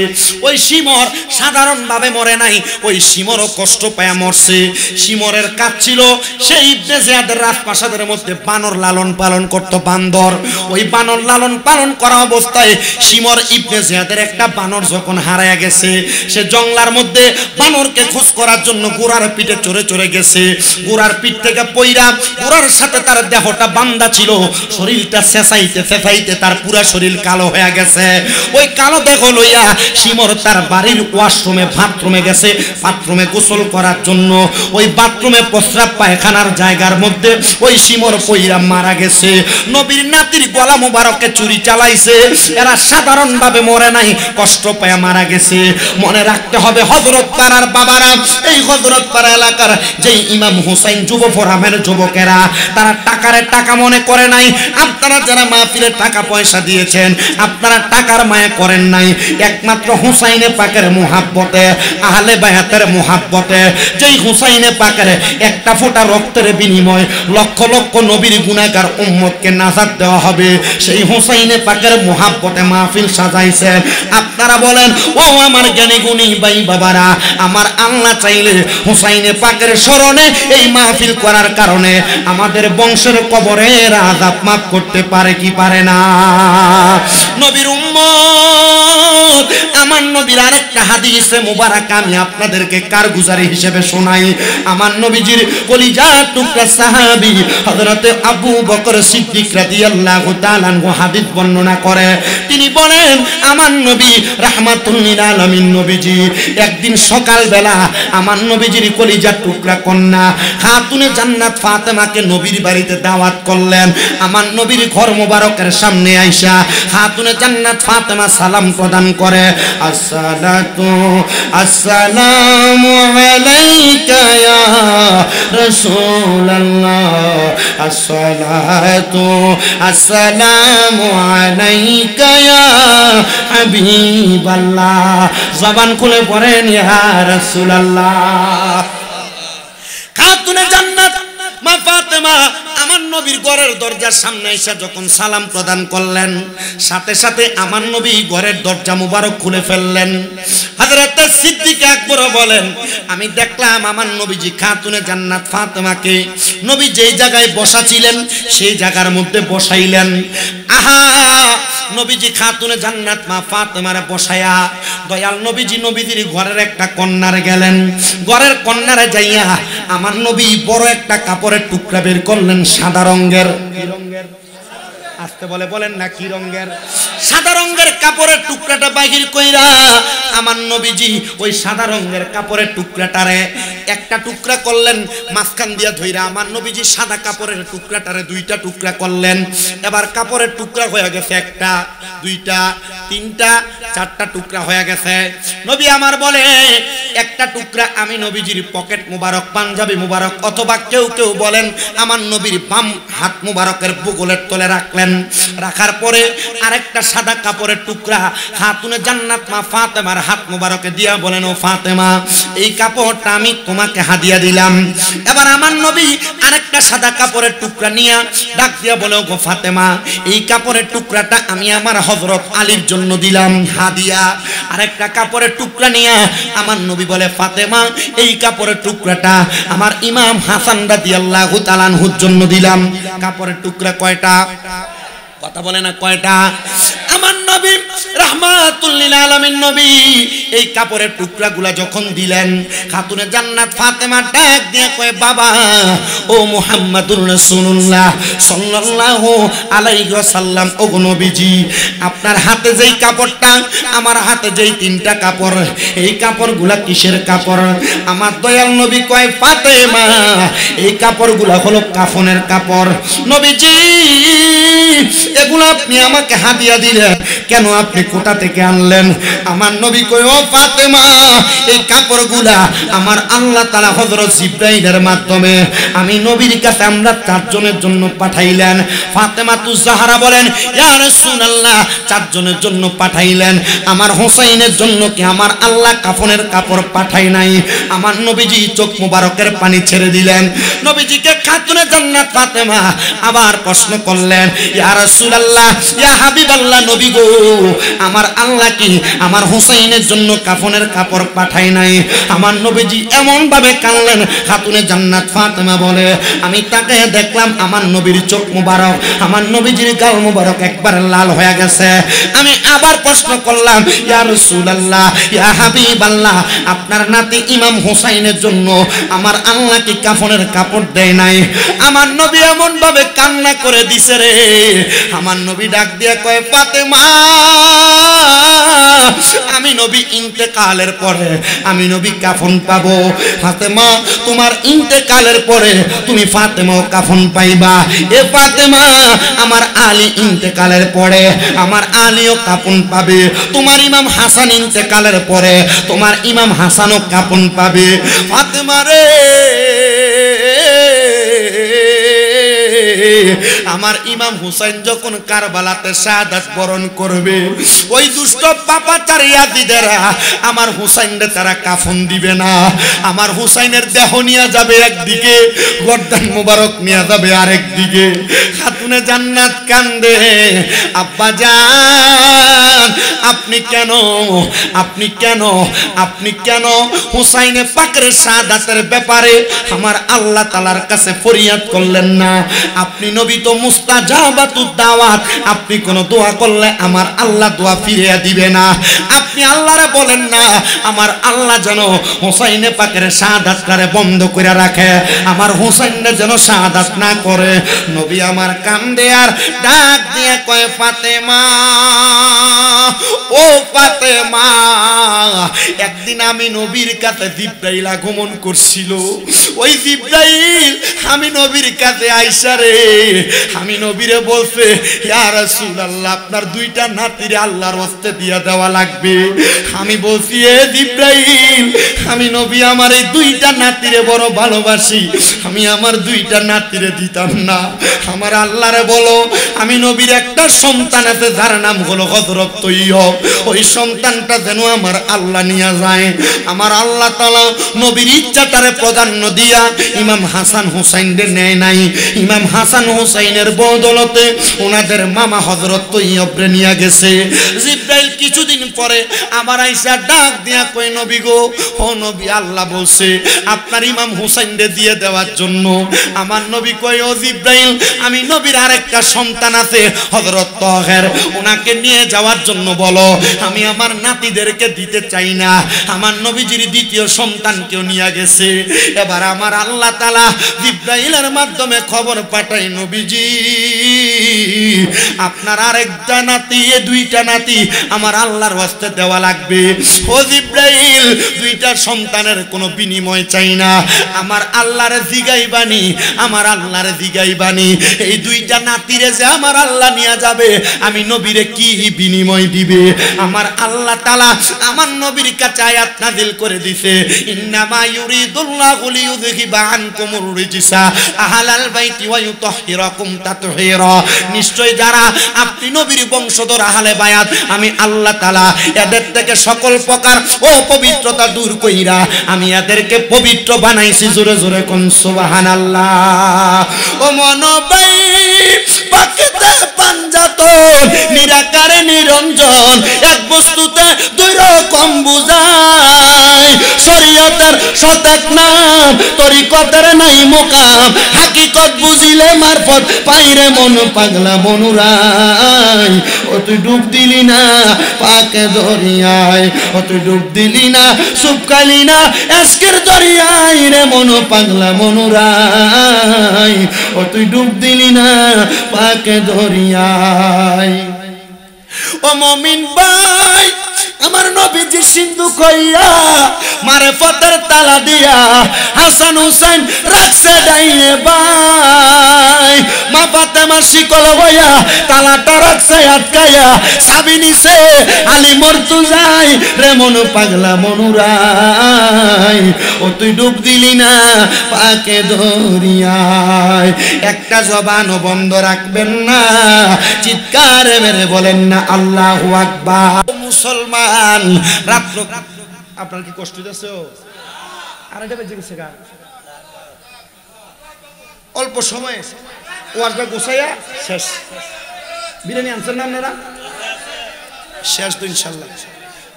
ওই শিমর সাধারণ ভাবে মরে নাই ওই শিমরও কষ্ট পায়া মরছে শিমরের কাজ ছিল সেই ইবনে জিয়াদের রাজপ্রাসাদের মধ্যে বানর লালন পালন করত বান্দর ওই বানর লালন পালন করা অবস্থায় শিমর ইবনে জিয়াদের একটা বানর যখন হারায়া গেছে সে জঙ্গলার মধ্যে বানরকে খোঁজ করার জন্য ঘোড়ার পিঠে চড়ে চড়ে গেছে ঘোড়ার পিঠ থেকে পইরা ঘোড়ার সাথে তার দেহটা বান্ধা ছিল শরীরটা ছেঁচাইতে ছেঁচাইতে তার পুরো শরীর কালো হয়ে গেছে ওই কালো দেহ লইয়া শিমর তার বাড়ির ওয়াশরুমে বাথরুমে গেছে বাথরুমে গোসল করার জন্য ওই বাথরুমে প্রস্রাব পায়খানার জায়গার মধ্যে ওই শিমর পইরা মারা গেছে নবীর নাতির গলা মোবারকে চুরি চালাইছে এরা সাধারণ ভাবে মরে নাই কষ্ট পায় মারা গেছে মনে রাখতে হবে হযরত পাড়ার বাবারা এই হযরত পাড়া এলাকার যেই ইমাম হুসাইন যুব ফোরামের যুবকেরা তারা টাকারে টাকা মনে করে নাই আপনারা যারা মাহফিলে টাকা পয়সা দিয়েছেন আপনারা টাকার মায়া করেন নাই একমাত্র হুসাইনে পাকের মুহাব্বতে আহলে বায়াতের মুহাব্বতে যেই হুসাইনে পাকের একটা ফোঁটা রক্তের বিনিময় লক্ষ লক্ষ নবীর গুনাহগার উম্মতকে নাজাত দেওয়া হবে সেই হুসাইনে পাকের মুহাব্বতে মাহফিল সাজাইছে আপনারা বলেন ও আমার জ্ঞানী গুণী ভাই বাবারা আমার আল্লাহ চাইলে হুসাইনে পাকের স্মরণে এই মাহফিল করার কারণে আমাদের বংশের কবরের আযাব মাফ করতে পারে কি পারে না নবীর উম্মত আমার নবীর আরেকটা হাদিসে মুবারক আমি আপনাদেরকে কারগুজারি হিসেবে শোনাই আমার নবীজির কলিজার টুকরা সাহাবী হযরতে আবু বকর সিদ্দিক রাদিয়াল্লাহু তাআলা আনহু হাদিস বর্ণনা করে তিনি বলেন আমার নবী রাহমাতুল লিল আলামিন নবীজি একদিন সকালবেলা আমার নবীজির কলিজার টুকরা কন্যা খাতুনে জান্নাত ফাতেমাকে নবীর বাড়িতে দাওয়াত করলেন আমার নবীর ঘর মোবারকের সামনে আইসা খাতুনে জান্নাত ফাতেমা সালাম প্রদান করে আসসালাতু আসসালামু আলাইকা ইয়া রাসূলুল্লাহ আসসালাতু আসসালামু আলাইকা ইয়া হাবিবাল্লাহ জবান খুলে পড়েন ইয়া রাসূলুল্লাহ খাতুনে জান্নাত মা ফাতেমা আমার নবীর ঘরের দরজার সামনে এসে যখন সালাম প্রদান করলেন সাথে সাথে আমার নবী ঘরের দরজা মুবারক খুলে ফেললেন হযরত সিদ্দিক আকবর বলেন আমি দেখলাম আমার নবীজি খাতুনে জান্নাত ফাতেমাকে নবী যেই জায়গায় বসা ছিলেন সেই জায়গার মধ্যে বসাইলেন আহা নবীজি খাতুনে জান্নাত মা ফাতেমারে বসায়া দয়াল নবীজি নবীজির ঘরের একটা কন্যারে গেলেন ঘরের কন্যারে যাইয়া আমার নবী বড় একটা কাপড়ের টুকরা বের করলেন সাদা রঙের কি রঙের আসতে বলে বলেন না কি রঙের সাদা রঙের কাপড়ের টুকরাটা বাহির কইরা আমার নবীজি ওই সাদা রঙের কাপড়ের টুকরাটারে একটা টুকরা করলেন মাঝখান দিয়া ধইরা আমার নবীজি সাদা কাপড়ের টুকরাটারে দুইটা টুকরা করলেন এবার কাপড়ের টুকরা হয়ে গেছে একটা দুইটা তিনটা চারটা টুকরা হয়ে গেছে নবী আমার বলে একটা টুকরা আমি নবীজির পকেট মুবারক পাঞ্জাবি মুবারক অথবা কেউ কেউ বলেন আমার নবীর বাম হাত মুবারকের বুগলের তলে রাখলেন রাখার পরে আরেকটা সাদা কাপড়ের টুকরা খাতুনে জান্নাত মা ফাতেমার হাত মুবারকে দিয়া বলেন ও ফাতেমা এই কাপড়টা আমি তোমাকে হাদিয়া দিলাম এবার আমার নবী আরেকটা সাদা কাপড়ের টুকরা নিয়ে ডাক দিয়া বলে ও ফাতেমা এই কাপড়ের টুকরাটা আমি আমার হযরত আলীর জন্য দিলাম হাদিয়া। আরেকটা কাপড়ের টুকরা নিয়ে আমার নবী বলে ফাতেমা এই কাপড়ের টুকরাটা আমার ইমাম হাসান রাদিয়াল্লাহু তাআলা আনহুর জন্য দিলাম। কাপড়ের টুকরা কয়টা? কথা বলে না কয়টা? আমার নবী রাহমাতুল লিল আলামিন নবী এই কাপড়ের টুকরাগুলা যখন দিলেন, খাতুনে জান্নাত ফাতেমা ডাক দিয়ে কয় বাবা ও মুহাম্মাদুর রাসূলুল্লাহ সাল্লাল্লাহু আলাইহি ওয়াসাল্লাম, ও নবীজি আপনার হাতে যেই কাপড়টা, আমার হাতে যেই তিনটা কাপড়, এই কাপড়গুলা কিসের কাপড়? আমার দয়াল নবী কয় ফাতেমা এই কাপড়গুলা হলো কাফনের কাপড়। নবীজি এগুলো আপনি আমাকে হাদিয়া দিলেন কেন? আপনি কোথা থেকে আনলেন? আমার নবী কয় ও ফাতেমা এই কাপড়গুলা আমার আল্লাহ তাআলা হযরত জিবরাইলের মাধ্যমে আমি নবীর কাছে আমরা চারজনের জন্য পাঠাইলেন। ফাতেমা তু জাহরা বলেন ইয়া রাসূলুল্লাহ চারজনের জন্য পাঠাইলেন, আমার হোসেনের জন্য কি আমার আল্লাহ কাফনের কাপড় পাঠাই নাই? আমার নবীজি চোখ মোবারকের পানি ছেড়ে দিলেন। নবীজিকে খাতুনে জান্নাত ফাতেমা আবার প্রশ্ন করলেন ইয়া রাসূলুল্লাহ ইয়া হাবিবাল্লাহ নবী গো আমার আল্লাহ কি আমার হোসেনের জন্য কাফনের কাপড় পাঠাই নাই? আমার নবীজি এমন ভাবে কাঁদলেন, খাতুনে জান্নাত ফাতেমা বলে আমি তাকে দেখলাম আমার নবীর চোখ মোবারক, আমার নবীজির গাল মোবারক একবার লাল হয়ে গেছে। আমি আবার প্রশ্ন করলাম ইয়া রাসূলুল্লাহ ইয়া হাবিবাল্লাহ আপনার নাতি ইমাম হোসেনের জন্য আমার আল্লাহ কি কাফনের কাপড় দেয় নাই? আমার নবী এমন ভাবে কান্না করে দিছে রে, আমার নবী ডাক দিয়ে কয় ফাতেমা আমি নবী ইন্তেকালের পরে আমি নবী কাফন পাবো। ফাতেমা তোমার ইন্তেকালের পরে তুমি ফাতেমাও কাফন পাইবা। এ ফাতেমা আমার আলী ইন্তেকালের পরে আমার আলীও কাফন পাবে। তোমার ইমাম হাসান ইন্তেকালের পরে তোমার ইমাম হাসানও কাফন পাবে। ফাতেমা রে আমার ইমাম হুসাইন যখন কারবালাতে শাহাদাত বরণ করবে, ওই দুষ্ট পাপাচার ইয়াজিদেরা আমার হুসাইনরে তারা কাফন দিবে না। আমার হুসাইনের দেহ নিয়ে যাবে একদিকে, গর্দান মোবারক নিয়ে যাবে আরেক দিকে। খাতুনে জান্নাত কান্দে আব্বা জান আপনি কেন আপনি কেন আপনি কেন হুসাইনে পাকের শাহাদাতের ব্যাপারে আমার আল্লাহ তাআলার কাছে ফরিয়াদ করলেন না? আপনি নবী তো মুস্তাজাবাতুদ দাওয়াত, আপনি কোন দোয়া করলে আমার আল্লাহ দোয়া ফিরিয়ে দিবে না। আপনি আল্লাহরে বলেন না আমার আল্লাহ যেন হুসাইনে পাকের শাহাদাতটারে বন্ধ করে রাখে, আমার হুসাইনে যেন শাহাদাত না করে। নবী আমার কান্দে আর ডাক দিয়ে কয় ফাতেমা ও ফাতেমা একদিন আমি নবীর কাছে জিবরাইল আগমন করছিল। ওই জিবরাইল আমি নবীর কাছে আইসা রে আমি নবীরে বলছে ইয়া রাসূলুল্লাহ আপনার দুইটা নাতিরে আল্লাহর ওয়াস্তে দিয়া দেওয়া লাগবে। আমি বলছি এ জিবরাইল আমি নবী আমার এই দুইটা নাতিরে বড় ভালোবাসি, আমি আমার দুইটা নাতিরে দিতাম না। আমার আল্লাহরে বলো আমি নবীর একটা সন্তান আছে যার নাম হলো হযরত তৈয়ব, ওই সন্তানটা যেন আমার আল্লাহ নিয়ে যায়। আমার আল্লাহ তাআলা নবীর ইচ্ছাটারে প্রাধান্য দিয়া ইমাম হাসান হুসাইনদের নেয় নাই। ইমাম হাসান হুসাইনের বদৌলতে ওনাদের মামা হযরত তৈয়বরে নিয়ে গেছে। জিবরাইল কিছুদিন পরে আবার আইসা ডাক দিয়া কই নবী গো ও নবী আল্লাহ বলছে আপনার ইমাম হুসাইনরে দিয়ে দেওয়ার জন্য। আমার নবী কই ও জিবরাইল আমি নবীর আরেকটা সন্তান আছে হযরত তাহের, ওনাকে নিয়ে যাওয়ার জন্য বলো, আমি আমার নাতিদেরকে দিতে চাই না। আমার নবীজির দ্বিতীয় সন্তানকেও নিয়ে গেছে। এবার আমার আল্লাহ তাআলা জিবরাইলের মাধ্যমে খবর পাঠাই নবীজি আপনার আরেকটা নাতি দুইটা নাতি আমার আল্লাহর ওয়াস্তে দেওয়া লাগবে। ও জিবরাইল দুইটা সন্তানের কোনো বিনিময় চাই না, আমার আল্লাহরে জিগাইবানি আমার আল্লাহরে জিগাইবানি এই দুইটা নাতিরে যে আমার আল্লাহ নিয়ে যাবে আমি নবীরে কি বিনিময় দিবে? আমার আল্লাহ তাআলা আমার নবীর কাছে আয়াত নাযিল করে দিয়েছে ইন্নামা ইউরিদুল্লাহু লিইউযহিবা আনকুমুর রিজসা আহলাল বাইতি ওয়া ইউতাহহিরাকুম তাতহীরা। নিশ্চয় যারা আপনি নবীর বংশধর আহলে বায়াত আমি আল্লাহ তাআলা এদের থেকে সকল প্রকার অপবিত্রতা দূর কইরা আমি এদেরকে পবিত্র বানাইছি। জোরে জোরে কোন সুবহানাল্লাহ। ও মনবাই পাকেতে যাতন নিরাকারে নিরঞ্জন এক বস্তুতে দুই রকম বুঝায় শরীয়তের শতক নাম তরিকতের নাই মোকাম হাকিকত বুঝিলে মারফত পাইরে মন পাগলা মনুরাই ও তুই ডুব দিলি না পাকে দরিয়ায় ও তুই ডুব দিলি না সুপকালি না এসকের দরিয়ায় রে মন পাগলা মনুরাই ও তুই ডুব দিলি না পাকে দরিয়ায় ও মুমিন ভাই আমার নবীজি সিন্ধু কইয়া মারেফতের তালা দিয়া হাসান হুসাইন রাখছে ডাইনে ভাই মা ফাতেমা শিকল হইয়া তালাটা রাখছে আটকাইয়া চাবি নিছে আলী মর্তুজাই রে মন পাগলা মনুরাই ও তুই ডুব দিলি না পাকে দরিয়ায় একটা জবানও বন্ধ রাখবেন না চিৎকার মেরে বলেন না আল্লাহু আকবার মুসলমান রাত্র আপনার কি কষ্ট হইতেছে আর এটা বেজে গেছে গা অল্প সময়ে ওয়াজটা গোছাইয়া শেষ বিরিয়ানি আনছেন না আপনারা শেষ তো ইনশাল্লাহ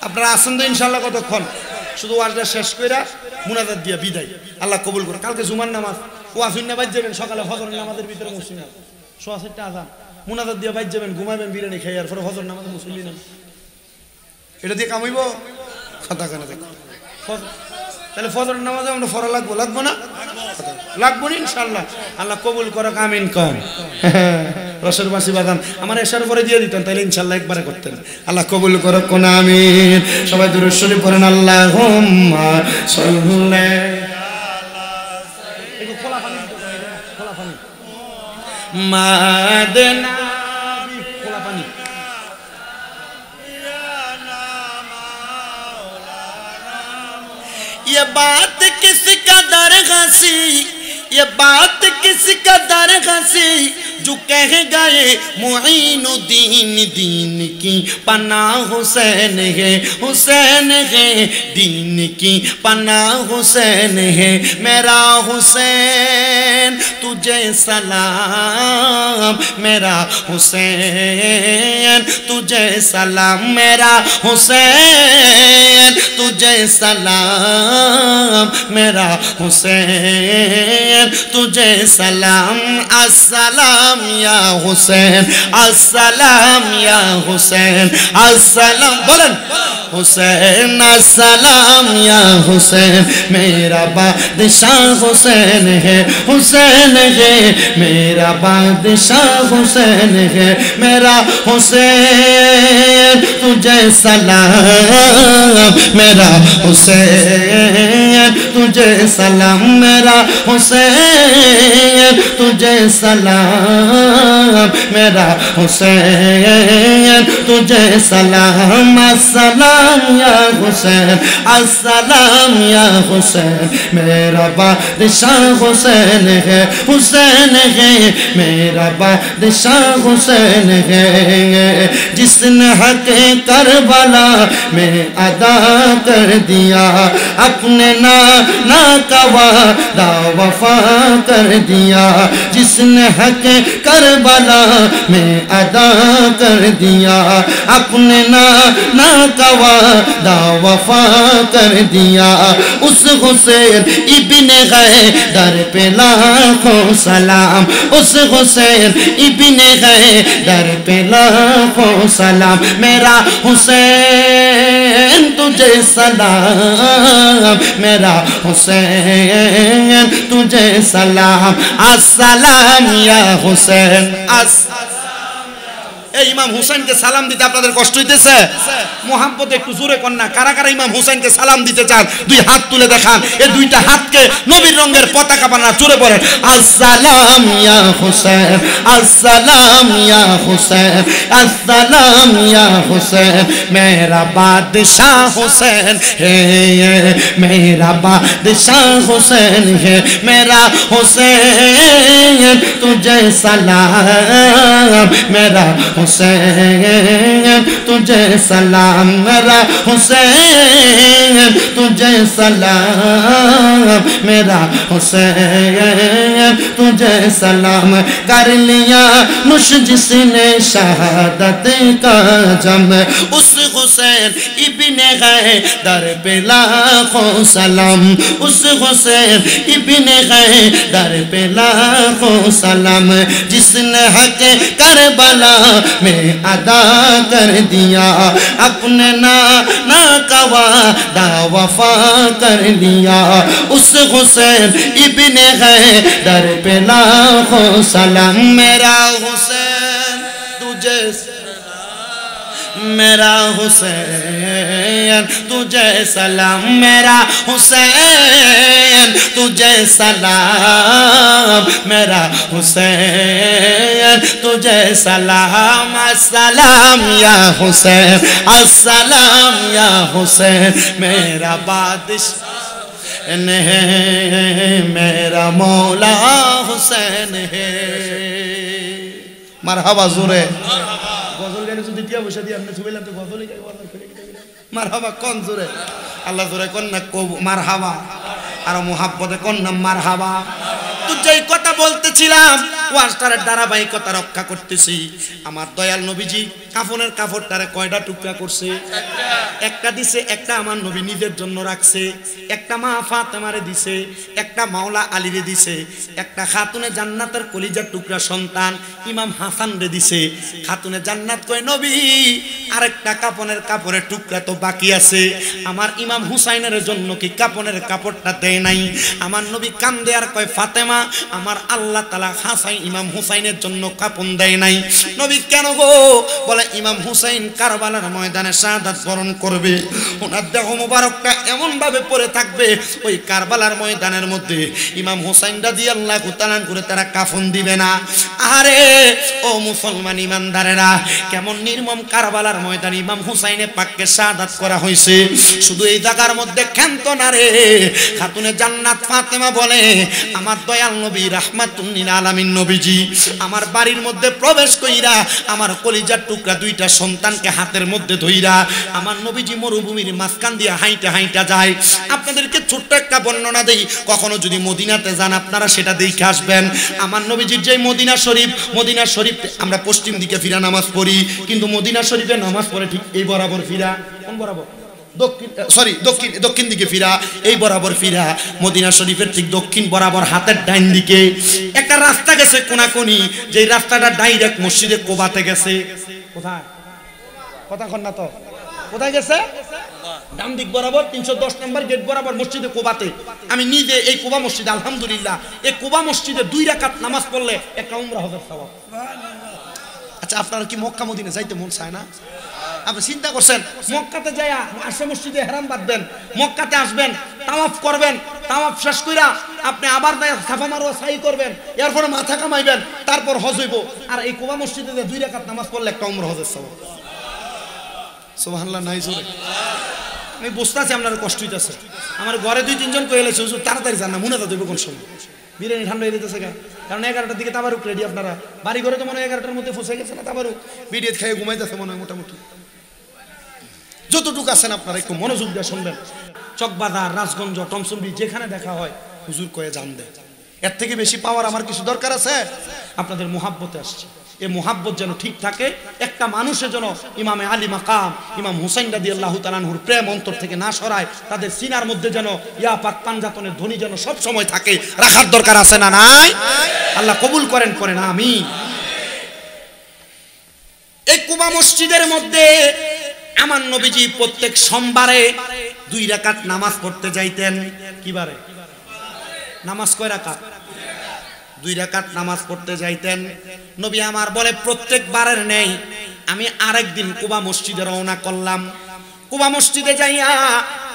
আপনারা আসেন তো ইনশাল্লাহ কতক্ষণ শুধু ওয়াজটা শেষ কইরা মুনাজাত দিয়া বিদায় আল্লাহ কবুল করে কালকে জুমার নামাজ ওয়াজ হইনা বাইজ যাবেন সকালে ফজর নামাজের ভিতরে মুসলিম সোয়া 7টা আজান মুনাজাত দিয়া বাইজ যাবেন ঘুমাবেন বিরিয়ানি খাই আর পরে ফজর নামাজে মুসলিম এটা দিয়ে কামাইব খাতা কানে দেখো তাহলে ফজরের নামাজে আমরা ফরা লাগবো না লাগবো না ইনশাআল্লাহ আল্লাহ কবুল করুক আমিন কম রসের বাসি বাগান আমার এশার পরে দিয়ে দিতেন তাহলে ইনশাআল্লাহ একবারে করতেন আল্লাহ কবুল করুক কোন আমিন সবাই দুরূদ শরীফ পড়েন আল্লাহুম্মা সাল্লি একটু খোলা পানি মাদেনা খোলা পানি ये बात किस कदर हंसी ये बात किस कदर हंसी जो कह गए मुईनुद्दीन दीन की पनाह हुसैन है दीन की पनाह हुसैन है मेरा हुसैन तुझे सलाम मेरा हुसैन तुझे सलाम मेरा हुसैन तुझे सलाम मेरा हुसैन तुझे सलाम अस्सलाम या हुसैन अस्सलाम या हुसैन अस्सलाम बोलन हुसैन अस्सलाम या हुसैन मेरा बादशाह हुसैन है मेरा बादशाह हुसैन है मेरा हुसैन तुझे सलाम मेरा हुसैन तुझे सलाम मेरा हुसैन तुझे सलाम मेरा हुसैन तुझे सलाम अस्सलाम या हुसैन अस्सलाम या हुसैन मेरा बादशाह हुसैन है मेरा बादशाह हुसैन है जिसने हक करबला में अदा कर दिया अपने ना का वादा वफा कर दिया जिसने हक करबला में अदा कर दिया अपने ना का वादा वफा कर दिया उस हुसैन इब्ने हैदर पे लाखों सलाम उस हुसैन इब्ने हैदर पे लाखों सलाम मेरा हुसैन तुझे सलाम मेरा हुसैन तुझे सलाम अस्सलाम या हुसैन ইমাম হুসাইনকে সালাম দিতে আপনাদের কষ্ট হইতেছে মোহাম্মদ একটু জোরে কর না কারা কারা ইমাম হুসাইনকে সালাম দিতে চান দুই হাত তুলে দেখান এই দুইটা হাতকে নবীর রঙের পতাকা বানান জোরে পড়েন আসসালাম ইয়া হুসাইন আসসালাম ইয়া হুসাইন আসসালাম ইয়া হুসাইন মেরা বাদশাহ হুসैन है मेरा बादशाह हुसैन है मेरा हुसैन तुझे सलाम मेरा हुसैन तुझे सलाम मेरा हुसैन तुझे सलाम मेरा हुसैन तुझे सलाम कर लिया नुश जिसने शहादत का जम उस हुसैन इब्ने हैदर पे लाखों सलाम उस हुसैन इब्ने हैदर पे लाखों सलाम जिसने हक करबला में अदा कर दिया अपने ना का वादा वफा कर लिया उस हुसैन इब्ने हैदर पे लाखों सलाम मेरा हुसैन तुझे मेरा हुसैन तुझे सलाम मेरा हुसैन तुझे सलाम मेरा हुसैन तुझे सलाम अस्सलाम या हुसैन अस्सलाम या हुसैन मेरा बादशाह है मेरा मौला हुसैन है मरहबा जोरे गजल গানে যদি টিয়া বসে দিয়ে আপনি ছুবেলেন তো গজলই গাই মারহাবা কোন জোরে আল্লাহ জোরে কোন না মারহাবা আর মুহাব্বতে কোন না মারহাবা তো যেই কথা বলতেছিলাম ওয়াজটার ধারাবাহিকতা রক্ষা করতেছি আমার দয়াল নবীজি কাফনের কাপড়টারে কয়টা টুকরা করছে একটা দিছে একটা আমার নবী নিজের জন্য রাখছে একটা মা ফাতেমারে দিছে একটা মাওলা আলীরে দিছে একটা খাতুনে জান্নাতের কলিজার টুকরা সন্তান ইমাম হাসান রে দিছে খাতুনে জান্নাত কয় নবী আরেকটা কাফনের কাপড়ের টুকরা তো বাকি আছে আমার ইমাম হুসাইনের জন্য কি কাফনের কাপড়টা দেয় নাই আমার নবী কান্দে আর কয় ফাতেমা আমার আল্লাহ তাআলা হাসান ইমাম হুসাইনের জন্য কাফন দেয় নাই নবী কেন গো বলে ইমাম হুসাইন কারবালার ময়দানে শাহাদাত বরণ করবে ওনার দেহ মোবারকটা এমন ভাবে পড়ে থাকবে ওই কারবালার ময়দানের মধ্যে ইমাম হুসাইন রাদিয়াল্লাহু তাআলা করে তারা কাফন দিবে না আরে ও মুসলমান ইমানদারেরা কেমন নির্মম কারবালার ময়দানে ইমাম হুসাইনে পাককে শাহাদাত করা হয়েছে শুধু এই জায়গার মধ্যে ক্ষান্ত না রে খাতুনে জান্নাত ফাতেমা বলে আমার দয়াল নবী রাহমাতুল লিল আলামিন নবীজি আমার বাড়ির মধ্যে প্রবেশ কইরা আমার কলিজার টুকরা দুইটা সন্তানকে হাতের মধ্যে ধইরা আমার নবীজি মরুভূমির মাঝখান দিয়ে হাইটা হাইটা যায় আপনাদেরকে ছোট্ট একটা বর্ণনা দেই কখনো যদি মদিনাতে যান আপনারা সেটা দেখে আসবেন আমার নবীজির যে মদিনা শরীফ আমরা পশ্চিম দিকে ফিরা নামাজ পড়ি কিন্তু মদিনা শরীফে নামাজ পড়ে ঠিক এই বরাবর ফিরা কোন বরাবর দক্ষিণ দিকে ফিরা এই বরাবর ফিরা মদিনা শরীফের ঠিক দক্ষিণ বরাবর হাতের ডাইন দিকে একটা রাস্তা গেছে কোনাকুনি যে রাস্তাটা ডাইরেক্ট মসজিদে কোবাতে গেছে কোথায় কথা কন না তো কোথায় গেছে ডান দিক বরাবর 310 নম্বর গেট বরাবর মসজিদে কোবাতে আমি নিজে এই কোবা মসজিদে আলহামদুলিল্লাহ এই কোবা মসজিদে 2 রাকাত নামাজ পড়লে একটা উমরা হজের সওয়াব আচ্ছা আপনারা কি মক্কা মদিনা যাইতে মন চায় না আপনি চিন্তা করছেন মক্কাতে যায়া আসে মসজিদে হেরাম বাঁধবেন মক্কাতে আসবেন তাওয়াফ করবেন তাওয়াফ শেষ কইরা আপনি আবার সাফা মারওয়া সাই করবেন এরপর মাথা কামাইবেন তারপর হজ হইব আর এই কোবা মসজিদে 2 রাকাত নামাজ পড়লে একটা উমরা হজের সওয়াব সুবহানাল্লাহ নাই জোরে আমি বুঝতাছি আপনার কষ্ট হইতাছে আমার ঘরে 2-3 জন কইলে হুজুর তাড়াতাড়ি যান না মুনাজাত হইব কোন সময় বিরিয়ানি ঠান্ডা হয়ে যেতেছে কারণ 11টার দিকে তাবারুক রেডি আপনারা বাড়ি ঘরে তো মনে হয় 11টার মধ্যে ফসে গেছে না তাবারুক বিরিয়ানি খেয়ে ঘুমাইতেছে মনে হয় মোটামুটি যতটুকু আছেন আপনারা একটু মনোযোগ দিয়ে শুনবেন চকবাজার রাজগঞ্জ টমসুমবি যেখানে দেখা হয় হুজুর কয়ে জান দেয় এর থেকে বেশি পাওয়ার আমার কিছু দরকার আছে আপনাদের মুহাব্বতে আসছে এই মুহাব্বত যেন ঠিক থাকে একটা মানুষের জন্য ইমামে আলী মাকাম ইমাম হুসাইন রাদিয়াল্লাহু তাআলা আনহুর প্রেম অন্তর থেকে না সরায় তাদের সিনার মধ্যে যেন ইয়া পাক পাঞ্জাতনের ধ্বনি যেন সব সময় থাকে রাখার দরকার আছে না নাই আল্লাহ কবুল করেন পড়েন আমিন এই কুবা মসজিদের মধ্যে আমার নবীজি প্রত্যেক সোমবারে 2 রাকাত নামাজ পড়তে যাইতেন কি বারে নামাজ কয় রাকাত 2 রাকাত নামাজ পড়তে যাইতেন নবী আমার বলে প্রত্যেকবারের নেই আমি আরেকদিন কুবা মসজিদে রওনা করলাম কুবা মসজিদে যাইয়া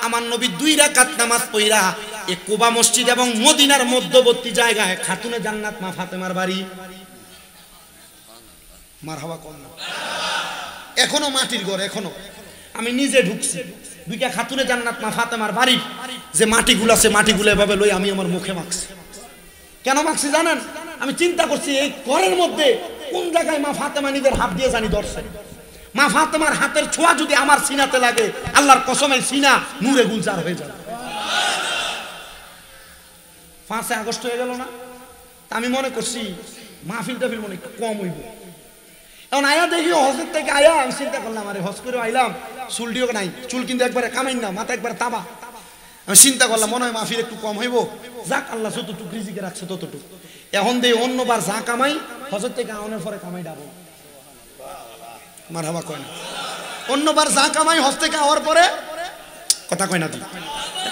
আমার নবী 2 রাকাত নামাজ পড়া এই কুবা মসজিদ এবং মদিনার মধ্যবর্তী জায়গায় খাতুনে জান্নাত মা ফাতেমার বাড়ি মারহাবা কোন না এখনো মাটির ঘর এখনো আমি নিজে ঢুকছি দুইটা খাতুনে জান্নাত মা ফাতেমার বাড়ি যে মাটিগুলো আছে মাটিগুলো এভাবে লই আমি আমার মুখে মাখছি কেন মাখছি জানেন আমি চিন্তা করছি এই ঘরের মধ্যে কোন জায়গায় মা ফাতেমা নিজের হাত দিয়ে জানি ধরছে। মা ফাতেমার হাতের ছোঁয়া যদি আমার সিনাতে লাগে, আল্লাহর কসমে সিনা নূরে গুলজার হয়ে যাবে। 5 আগস্ট হয়ে গেল না, আমি মনে করছি মাহফিল টাফিল মনে একটু কম হইব। এখন আয়া দেখি হজের থেকে আয়া আমি চিন্তা করলাম, আরে হজ করে আইলাম, চুলটিও নাই, চুল কিন্তু একবারে কামাই না, মাথা একবারে তাবা। আমি চিন্তা করলাম মনে হয় মাহফিল একটু কম হইব, যাক আল্লাহ যতটুকু রিজিকে রাখছে ততটুকু। এখন দিয়ে অন্যবার যা কামাই হজর থেকে আউনের পরে কামাই ডাবো, মারহাবা কয় না, অন্যবার যা কামাই হজ থেকে আওয়ার পরে কথা কয় না, তুই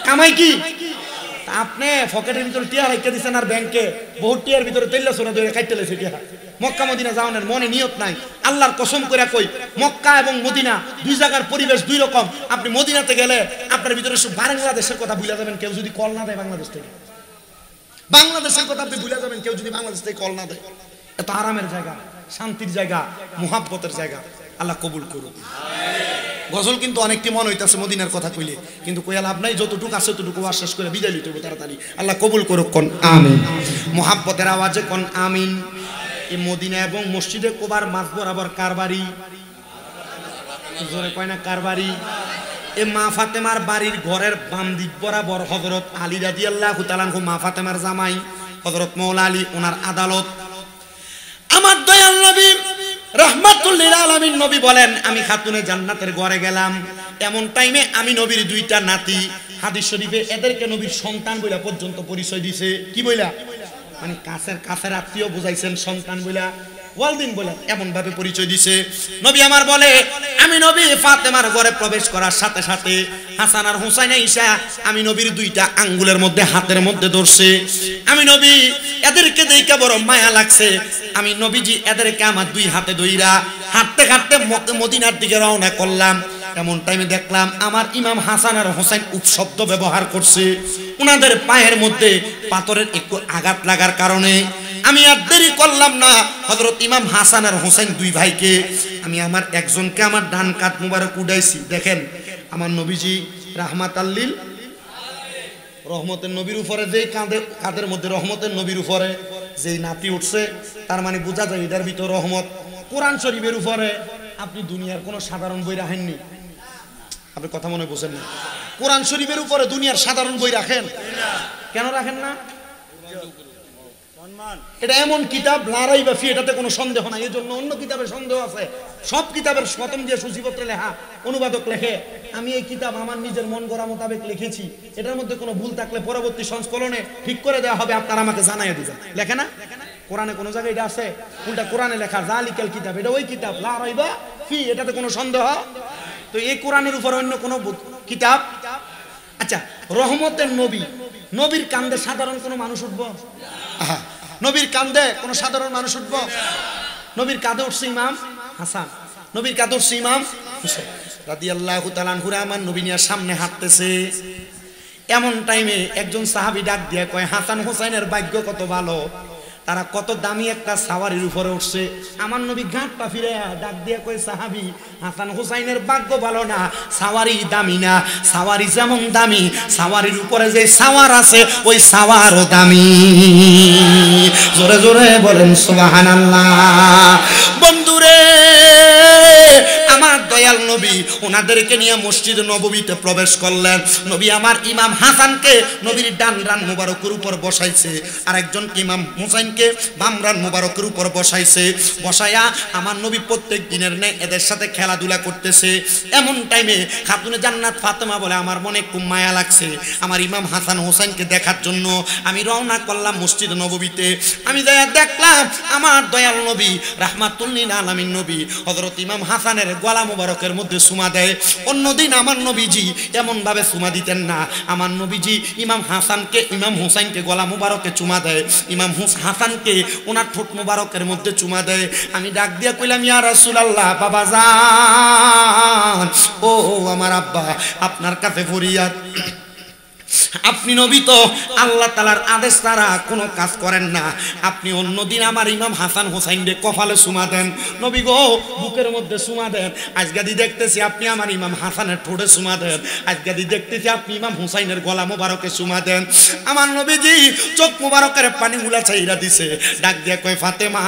কামাই কি আপনি পকেটের ভিতরে টিয়া রেখে দিচ্ছেন আর ব্যাংকে বহুত টিয়ার ভিতরে তেল্লা সোনা ধরে কাটতে লেছে টিয়া। মক্কা মদিনা যাওয়ানোর মনে নিয়ত নাই, আল্লাহর কসম করে কই মক্কা এবং মদিনা দুই জায়গার পরিবেশ দুই রকম। আপনি মদিনাতে গেলে আপনার ভিতরে সব বাংলাদেশের কথা ভুলে যাবেন কেউ যদি কল না দেয় বাংলাদেশ থেকে, বাংলাদেশের কথা আপনি ভুলে যাবেন কেউ যদি বাংলাদেশ থেকে কল না দেয়। এত আরামের জায়গা, শান্তির জায়গা, মুহাব্বতের জায়গা, আল্লাহ কবুল করুন। গজল কিন্তু অনেকটি মন হইতাছে মদিনার কথা কইলে, কিন্তু কইয়া লাভ নাই, যতটুকু আছে ততটুকু শেষ করে বিদায় লইতে হবে তাড়াতাড়ি। আল্লাহ কবুল করুক, কোন আমিন। মুহাব্বতের আওয়াজে কোন আমিন। এই মদিনা এবং মসজিদে কোবার মাঝ বরাবর কার বাড়ি? জোরে কয় না কার বাড়ি? এ মা ফাতেমার বাড়ির ঘরের বাম দিক বরাবর হযরত আলী রাদিয়াল্লাহু তাআলা আনহু, মা ফাতেমার জামাই হযরত মাওলা আলী, ওনার আদালত। আমার দয়াল নবী রাহমাতুল লিল আলামিন নবী বলেন, আমি খাতুনে জান্নাতের ঘরে গেলাম, এমন টাইমে আমি নবীর দুইটা নাতি, হাদিস শরীফে এদেরকে নবীর সন্তান বইলা পর্যন্ত পরিচয় দিছে। কি বইলা? মানে কাছের আত্মীয় বুঝাইছেন, সন্তান বইলা, ওয়ালদিন বলে এমন ভাবে পরিচয় দিছে। নবী আমার বলে, আমি নবী ফাতেমার ঘরে প্রবেশ করার সাথে সাথে হাসান আর হুসাইন ঈসা আমি নবীর দুইটা আঙ্গুলের মধ্যে হাতের মধ্যে ধরছে। আমি নবী এদেরকে দেখে বড় মায়া লাগছে। আমি নবীজি এদেরকে আমার দুই হাতে ধইরা হাঁটতে হাঁটতে মদিনার দিকে রওনা করলাম। এমন টাইমে দেখলাম আমার ইমাম হাসান আর হুসাইন উপশব্দ ব্যবহার করছে। ওনাদের পায়ের মধ্যে পাথরের একটু আঘাত লাগার কারণে আমি আর দেরি করলাম না, হযরত ইমাম হাসান আর হুসাইন দুই ভাইকে আমি আমার একজনকে আমার ডান কাঁধ মুবারক উঠাইছি। দেখেন আমার নবীজি রাহমাতাল লিল রহমতের নবীর উপরে যেই কাঁধের মধ্যে রহমতের নবীর উপরে যেই নাতি উঠছে, তার মানে বোঝা যায় এটার ভিতর রহমত। কোরআন শরীফের উপরে আপনি দুনিয়ার কোনো সাধারণ বই রাখেননি, আপনি কথা মনে বোঝেন না। কোরআন শরীফের উপরে দুনিয়ার সাধারণ বই রাখেন? কেন রাখেন না? এটা এমন কিতাব লড়াই বাফি, এটাতে কোনো সন্দেহ নাই। এই জন্য অন্য কিতাবের সন্দেহ আছে। সব কিতাবের প্রথম যে সূচিপত্রে লেখা অনুবাদক লেখে, আমি এই কিতাব আমার নিজের মন গড়া মোতাবেক লিখেছি, এটার মধ্যে কোনো ভুল থাকলে পরবর্তী সংস্করণে ঠিক করে দেওয়া হবে, আপনারা আমাকে জানাইয়া দিবেন। লেখে না? কোরআনে কোনো জায়গায় এটা আছে? উল্টা কোরআনে লেখা জালিকাল কিতাব, এটা ওই কিতাব লড়াই বাফি, এটাতে কোনো সন্দেহ। তো এই কোরআনের উপর অন্য কোনো কিতাব? আচ্ছা, রহমতের নবী, নবীর কান্দে সাধারণ কোনো মানুষ উঠবো? নবীর কান্দে কোনো সাধারণ মানুষ উঠবো? নবীর কাঁধে উঠছে ইমাম হাসান, নবীর কাঁধে উঠছে ইমাম হুসাইন রাদিয়াল্লাহু তাআলা আনহু। আমার নবী নিয়ে সামনে হাঁটতেছে। এমন টাইমে একজন সাহাবী ডাক দিয়ে কয়, হাসান হুসাইনের ভাগ্য কত ভালো, তারা কত দামি একটা সাওয়ারির উপরে উঠছে। আমার নবী ঘাটটা ফিরে ডাক দিয়ে কয়, সাহাবী হাসান হুসাইনের ভাগ্য ভালো না, সাওয়ারি দামি না। সাওয়ারি যেমন দামি, সাওয়ারির উপরে যে সাওয়ার আছে ওই সাওয়ারও দামি। জোরে জোরে বলেন সুবহানাল্লাহ। বন্ধুরে, আমার দয়াল নবী ওনাদেরকে নিয়ে মসজিদ নববীতে প্রবেশ করলেন। নবী আমার ইমাম হাসানকে নবীর ডান রান মুবারকের উপর বসাইছে, আর একজন ইমাম হুসাইনকে বাম রান মুবারকের উপর বসাইছে। বসায়া আমার নবী প্রত্যেক দিনের ন্যায় এদের সাথে খেলাধুলা করতেছে। এমন টাইমে খাতুনে জান্নাত ফাতেমা বলে, আমার মনে খুব মায়া লাগছে আমার ইমাম হাসান হুসাইনকে দেখার জন্য। আমি রওনা করলাম মসজিদ নববীতে। আমি যাইয়া দেখলাম আমার দয়াল নবী রাহমাতুল লিল আলামিন নবী হযরত ইমাম হাসানের গলা মুবারকের মধ্যে চুমা দেয়। অন্যদিন আমার নবীজি এমন ভাবে চুমা দিতেন না। আমার নবীজি ইমাম হাসানকে, ইমাম হুসাইনকে গলা মুবারকে চুমা দেয়, ইমাম হাসানকে ওনার ঠোঁট মুবারকের মধ্যে চুমা দেয়। আমি ডাক দিয়া কইলাম, ইয়া রাসূলুল্লাহ, বাবা জান, ও আমার আব্বা, আপনার কাছে ফরিয়াদ, আপনি নবী তো আল্লাহ তাআলার আদেশ ছাড়া কোনো কাজ করেন না। আপনি অন্যদিন আমার ইমাম হাসান হুসাইনকে কপালে চুমা দেন, নবী গো বুকের মধ্যে চুমা দেন। আজকাদি দেখতেছি আপনি আমার ইমাম হাসানের ঠোঁটে চুমা দেন, আজকাদি দেখতেছি আপনি ইমাম হুসাইনের গলা মোবারকে চুমা দেন। আমার নবীজি চোখ মোবারকের পানি গুলা চাইরা দিছে, ডাক দিয়ে কয়, ফাতেমা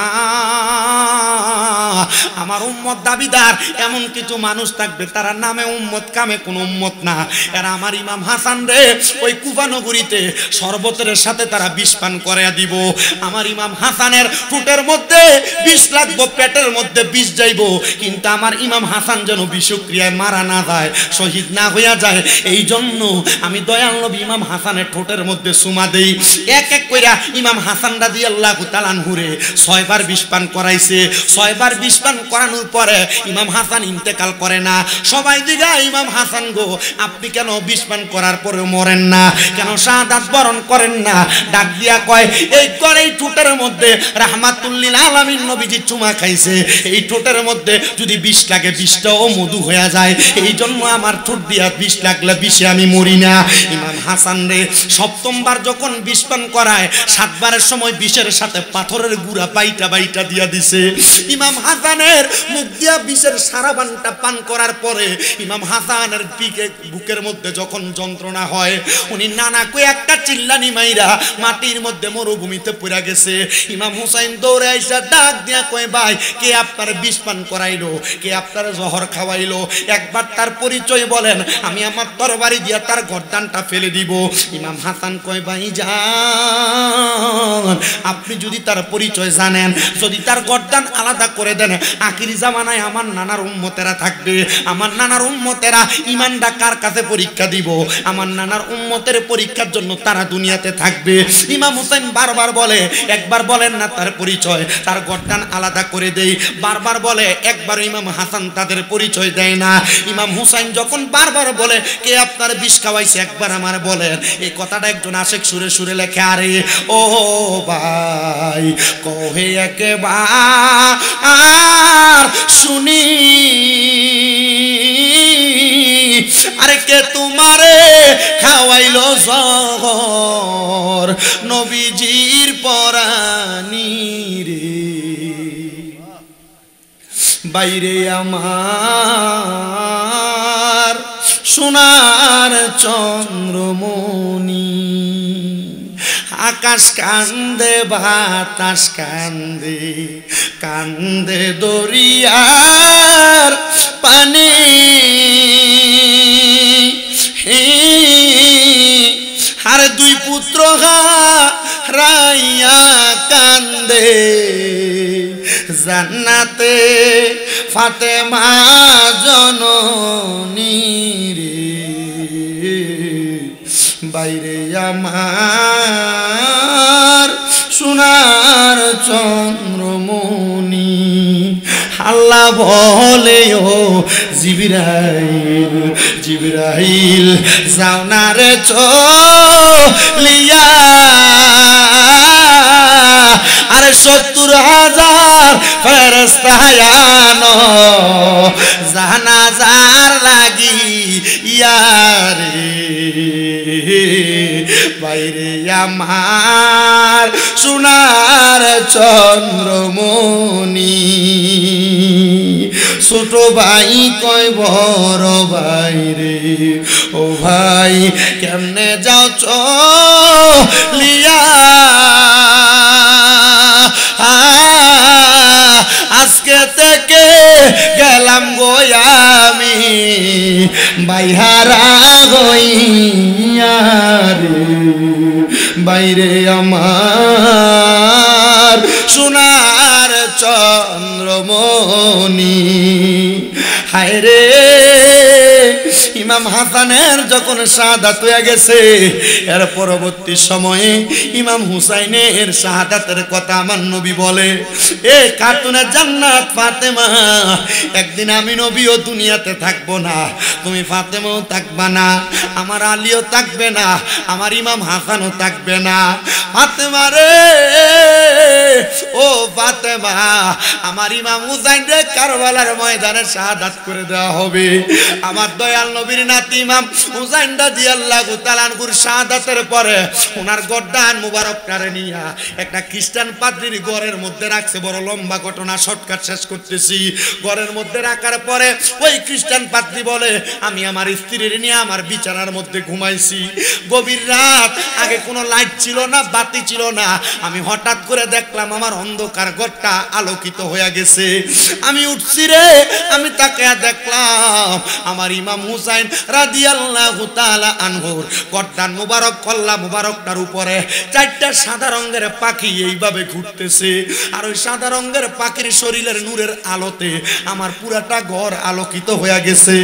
আমার উম্মত দাবিদার এমন কিছু মানুষ থাকবে তারা নামে উম্মত কামে কোনো উম্মত না। এরা আমার ইমাম হাসান রে ওই কুফা নগরীতে শরবতের সাথে তারা বিষ পান করে দিব। আমার ইমাম হাসানের ঠোঁটের মধ্যে বিষ লাগবো, পেটের মধ্যে বিষ যাইব, কিন্তু আমার ইমাম হাসান যেন বিষক্রিয়ায় মারা না যায়, শহীদ না হইয়া যায়। এই জন্য আমি দয়াল নবী ইমাম হাসানের ঠোঁটের মধ্যে সুমা দেই। এক এক কইরা ইমাম হাসান রাদিয়াল্লাহু তাআলা আনহুরে 6 বার বিষ পান করাইছে। 6 বার বিষ পান করানোর পরে ইমাম হাসান ইন্তেকাল করে না। সবাই দিগা ইমাম হাসান গো আপনি কেন বিষ পান করার পরেও মরেন না, কেন শাহাদাত বরণ করেন না? ডাক দিয়া কয় এই করে ঠোঁটের মধ্যে রাহমাতুল লিল আলামিন নবীজি চুমা খাইছে, এই ঠোঁটের মধ্যে যদি বিষ লাগে বিষটাও মধু হয়ে যায়, এই জন্য আমার ঠোঁট দিয়া বিষ লাগলে বিষে আমি মরি না। ইমাম হাসান রে সপ্তমবার যখন বিষ পান করায় 7 বারের সময় বিষের সাথে পাথরের গুঁড়া বাইটা বাইটা দিয়া দিছে। ইমাম হাসানের মুখ দিয়া বিষের সারা বানটা পান করার পরে ইমাম হাসানের বুকের মধ্যে যখন যন্ত্রণা হয় উনি নানা কই একটা চিল্লানি মাইরা মাটির মধ্যে মরুভূমিতে পড়ে গেছে। ইমাম হুসাইন দৌড়ে আইসা ডাক দিয়া কয় ভাই কে আপনার বিষ পান করাইলো, কে আপনার জহর খাওয়াইলো, একবার তার পরিচয় বলেন, আমি আমার তরবারি দিয়া তার গর্দানটা ফেলে দিব। ইমাম হাসান কয় ভাই যান, আপনি যদি তার পরিচয় জানেন, যদি তার গর্দান আলাদা করে দেন, আখিরি জামানায় আমার নানার উম্মতেরা থাকবে, আমার নানার উম্মতেরা ইমানটা কার কাছে পরীক্ষা দিব, আমার নানার উম্মতের পরীক্ষার জন্য তারা দুনিয়াতে থাকবে। ইমাম হুসাইন বারবার বলে একবার বলেন না তার পরিচয়, তার গর্দান আলাদা করে দেই, বারবার বলে, একবার ইমাম হাসান তাদের পরিচয় দেয় না। ইমাম হুসাইন যখন বারবার বলে কে আপনার বিষ খাওয়াইছে একবার আমার বলেন, এই কথাটা একজন আশেক সুরে সুরে লেখে, আরে ও ভাই কহে একবার শুনি, আরে কে তোমারে খাওয়াইলো জহর নবীজির পরানি রে, বাইরে আমার সোনার চন্দ্রমণি, আকাশ কান্দে বাতাস কান্দে, কান্দে দরিয়ার পানি, আর দুই পুত্র হারাইয়া কান্দে জান্নাতে ফাতেমা জননী রে, বাইরে আমার সোনার চন্দ্রমণি। আল্লাহ বলে ও জিবরাইল, জিবরাইল যাও না রে চলিয়া, আরে 70,000 ফেরেশতা আনো জানাজার লাগি ইয়ারে, বাইরে আমার সোনার চন্দ্রমণি। ছোট ভাই কয় বড় ভাই রে, ও ভাই কেমনে যাও চলিয়া, আজকে থেকে গেলাম গো আমি বাইহারা গইয়া রে, বাইরে আমার সোনার চন্দ্রমণি। হায় রে ইমাম হাসানের যখন শাহাদাত হয়ে গেছে, এর পরবর্তী সময়ে ইমাম হুসাইনের শাহাদাতের কথা আমার নবী বলে, এ খাতুনে জান্নাত ফাতেমা, একদিন আমি নবীও দুনিয়াতে থাকবো না, তুমি ফাতেমাও থাকবা না, আমার আলীও থাকবে না, আমার ইমাম হাসানও থাকবে না। ফাতেমা রে ও ফাতেমা, আমার ইমাম হুসাইন রে কারবালার ময়দানে শাহাদাত করে দেওয়া হবে। আমার দয়াল নবী নবীর নাতি ইমাম হুসাইন রাদিয়াল্লাহু তাআলা আনহুর শাহাদাতের পরে ওনার গর্দান মুবারকটারে নিয়া একটা খ্রিস্টান পাদ্রীর ঘরের মধ্যে রাখছে। বড় লম্বা ঘটনা, শর্টকাট শেষ করতেছি। ঘরের মধ্যে রাখার পরে ওই খ্রিস্টান পাদ্রী বলে, আমি আমার স্ত্রীর নিয়ে আমার বিছানার মধ্যে ঘুমাইছি। গভীর রাত, আগে কোনো লাইট ছিল না, বাতি ছিল না। আমি হঠাৎ করে দেখলাম আমার অন্ধকার ঘরটা আলোকিত হয়ে গেছে। আমি উঠছি রে, আমি তাকে দেখলাম আমার ইমাম হুসাইন রাদিয়াল্লাহু তাআলা আনহুর গর্দান মুবারক, কল্লা মুবারকটার উপরে চারটা সাদা রঙের পাখি এইভাবে ঘুরতেছে। আর ওই সাদা রঙের পাখির শরীরের নূরের আলোতে আমার পুরাটা ঘর আলোকিত হয়ে গেছে।